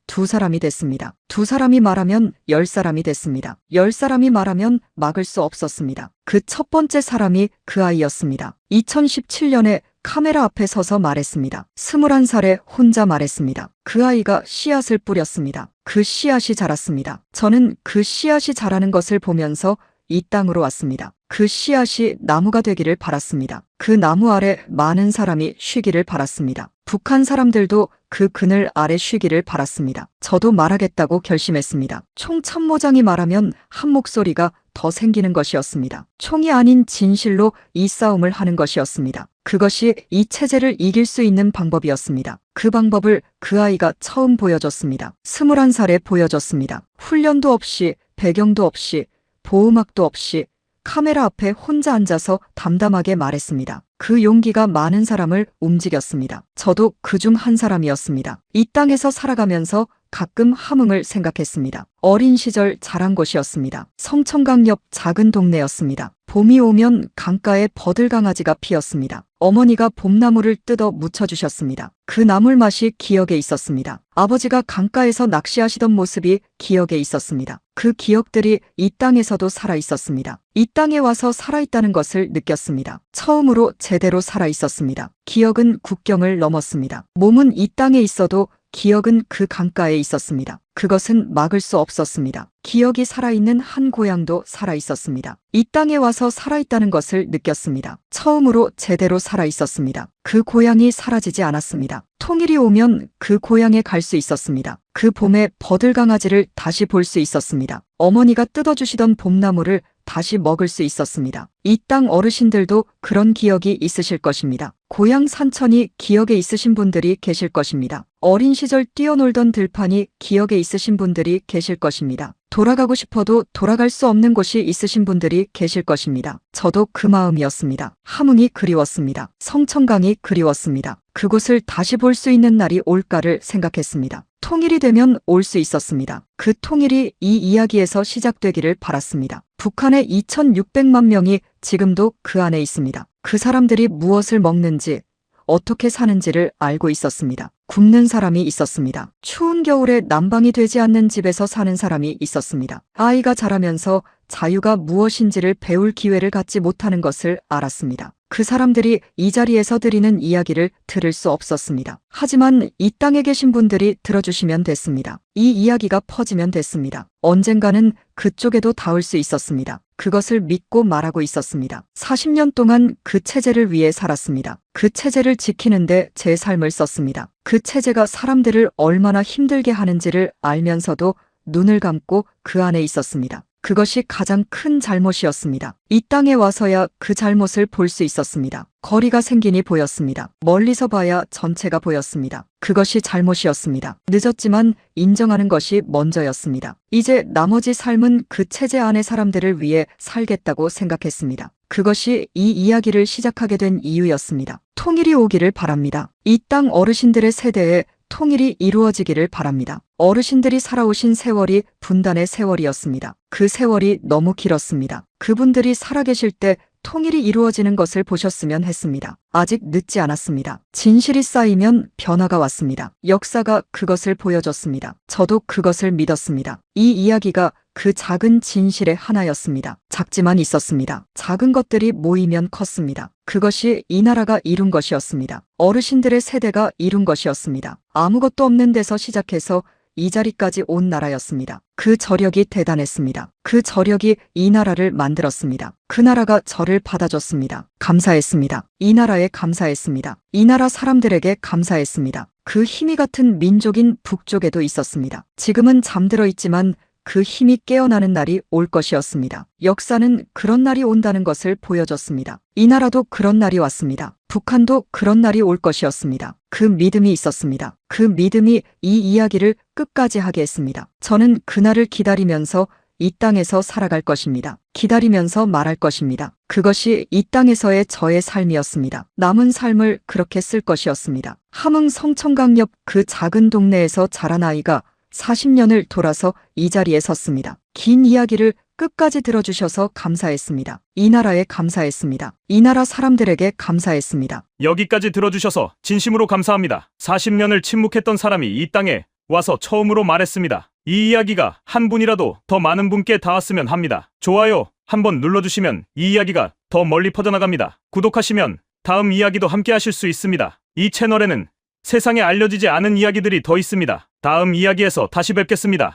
두 사람이 됐습니다. 두 사람이 말하면 10사람이 됐습니다. 10사람이 말하면 막을 수 없었습니다. 그 첫 번째 사람이 그 아이였습니다. 2017년에 카메라 앞에 서서 말했습니다. 21살에 혼자 말했습니다. 그 아이가 씨앗을 뿌렸습니다. 그 씨앗이 자랐습니다. 저는 그 씨앗이 자라는 것을 보면서 이 땅으로 왔습니다. 그 씨앗이 나무가 되기를 바랐습니다. 그 나무 아래 많은 사람이 쉬기를 바랐습니다. 북한 사람들도 그 그늘 아래 쉬기를 바랐습니다. 저도 말하겠다고 결심했습니다. 총 참모장이 말하면 한 목소리가 더 생기는 것이었습니다. 총이 아닌 진실로 이 싸움을 하는 것이었습니다. 그것이 이 체제를 이길 수 있는 방법이었습니다. 그 방법을 그 아이가 처음 보여줬습니다. 21살에 보여줬습니다. 훈련도 없이, 배경도 없이, 보호막도 없이 카메라 앞에 혼자 앉아서 담담하게 말했습니다. 그 용기가 많은 사람을 움직였습니다. 저도 그중 한 사람이었습니다. 이 땅에서 살아가면서 가끔 함흥을 생각했습니다. 어린 시절 자란 곳이었습니다. 성천강 옆 작은 동네였습니다. 봄이 오면 강가에 버들강아지가 피었습니다. 어머니가 봄나무를 뜯어 묻혀주셨습니다. 그 나물 맛이 기억에 있었습니다. 아버지가 강가에서 낚시하시던 모습이 기억에 있었습니다. 그 기억들이 이 땅에서도 살아 있었습니다. 이 땅에 와서 살아있다는 것을 느꼈습니다. 처음으로 제대로 살아 있었습니다. 기억은 국경을 넘었습니다. 몸은 이 땅에 있어도 기억은 그 강가에 있었습니다. 그것은 막을 수 없었습니다. 기억이 살아있는 한 고향도 살아있었습니다. 이 땅에 와서 살아있다는 것을 느꼈습니다. 처음으로 제대로 살아있었습니다. 그 고향이 사라지지 않았습니다. 통일이 오면 그 고향에 갈 수 있었습니다. 그 봄에 버들강아지를 다시 볼 수 있었습니다. 어머니가 뜯어주시던 봄나무를 다시 먹을 수 있었습니다. 이 땅 어르신들도 그런 기억이 있으실 것입니다. 고향 산천이 기억에 있으신 분들이 계실 것입니다. 어린 시절 뛰어놀던 들판이 기억에 있으신 분들이 계실 것입니다. 돌아가고 싶어도 돌아갈 수 없는 곳이 있으신 분들이 계실 것입니다. 저도 그 마음이었습니다. 함흥이 그리웠습니다. 성천강이 그리웠습니다. 그곳을 다시 볼 수 있는 날이 올까를 생각했습니다. 통일이 되면 올 수 있었습니다. 그 통일이 이 이야기에서 시작되기를 바랐습니다. 북한의 2600만 명이 지금도 그 안에 있습니다. 그 사람들이 무엇을 먹는지, 어떻게 사는지를 알고 있었습니다. 굶는 사람이 있었습니다. 추운 겨울에 난방이 되지 않는 집에서 사는 사람이 있었습니다. 아이가 자라면서 자유가 무엇인지를 배울 기회를 갖지 못하는 것을 알았습니다. 그 사람들이 이 자리에서 드리는 이야기를 들을 수 없었습니다. 하지만 이 땅에 계신 분들이 들어주시면 됐습니다. 이 이야기가 퍼지면 됐습니다. 언젠가는 그쪽에도 닿을 수 있었습니다. 그것을 믿고 말하고 있었습니다. 40년 동안 그 체제를 위해 살았습니다. 그 체제를 지키는데 제 삶을 썼습니다. 그 체제가 사람들을 얼마나 힘들게 하는지를 알면서도 눈을 감고 그 안에 있었습니다. 그것이 가장 큰 잘못이었습니다. 이 땅에 와서야 그 잘못을 볼 수 있었습니다. 거리가 생기니 보였습니다. 멀리서 봐야 전체가 보였습니다. 그것이 잘못이었습니다. 늦었지만 인정하는 것이 먼저였습니다. 이제 나머지 삶은 그 체제 안의 사람들을 위해 살겠다고 생각했습니다. 그것이 이 이야기를 시작하게 된 이유였습니다. 통일이 오기를 바랍니다. 이 땅 어르신들의 세대에 통일이 이루어지기를 바랍니다. 어르신들이 살아오신 세월이 분단의 세월이었습니다. 그 세월이 너무 길었습니다. 그분들이 살아계실 때 통일이 이루어지는 것을 보셨으면 했습니다. 아직 늦지 않았습니다. 진실이 쌓이면 변화가 왔습니다. 역사가 그것을 보여줬습니다. 저도 그것을 믿었습니다. 이 이야기가 그 작은 진실의 하나였습니다. 작지만 있었습니다. 작은 것들이 모이면 컸습니다. 그것이 이 나라가 이룬 것이었습니다. 어르신들의 세대가 이룬 것이었습니다. 아무것도 없는 데서 시작해서 이 자리까지 온 나라였습니다. 그 저력이 대단했습니다. 그 저력이 이 나라를 만들었습니다. 그 나라가 저를 받아줬습니다. 감사했습니다. 이 나라에 감사했습니다. 이 나라 사람들에게 감사했습니다. 그 힘이 같은 민족인 북쪽에도 있었습니다. 지금은 잠들어 있지만 그 힘이 깨어나는 날이 올 것이었습니다. 역사는 그런 날이 온다는 것을 보여줬습니다. 이 나라도 그런 날이 왔습니다. 북한도 그런 날이 올 것이었습니다. 그 믿음이 있었습니다. 그 믿음이 이 이야기를 끝까지 하게 했습니다. 저는 그날을 기다리면서 이 땅에서 살아갈 것입니다. 기다리면서 말할 것입니다. 그것이 이 땅에서의 저의 삶이었습니다. 남은 삶을 그렇게 쓸 것이었습니다. 함흥 성천강 옆 그 작은 동네에서 자란 아이가 40년을 돌아서 이 자리에 섰습니다. 긴 이야기를 끝까지 들어주셔서 감사했습니다. 이 나라에 감사했습니다. 이 나라 사람들에게 감사했습니다. 여기까지 들어주셔서 진심으로 감사합니다. 40년을 침묵했던 사람이 이 땅에 와서 처음으로 말했습니다. 이 이야기가 한 분이라도 더 많은 분께 닿았으면 합니다. 좋아요 한번 눌러주시면 이 이야기가 더 멀리 퍼져나갑니다. 구독하시면 다음 이야기도 함께 하실 수 있습니다. 이 채널에는 세상에 알려지지 않은 이야기들이 더 있습니다. 다음 이야기에서 다시 뵙겠습니다.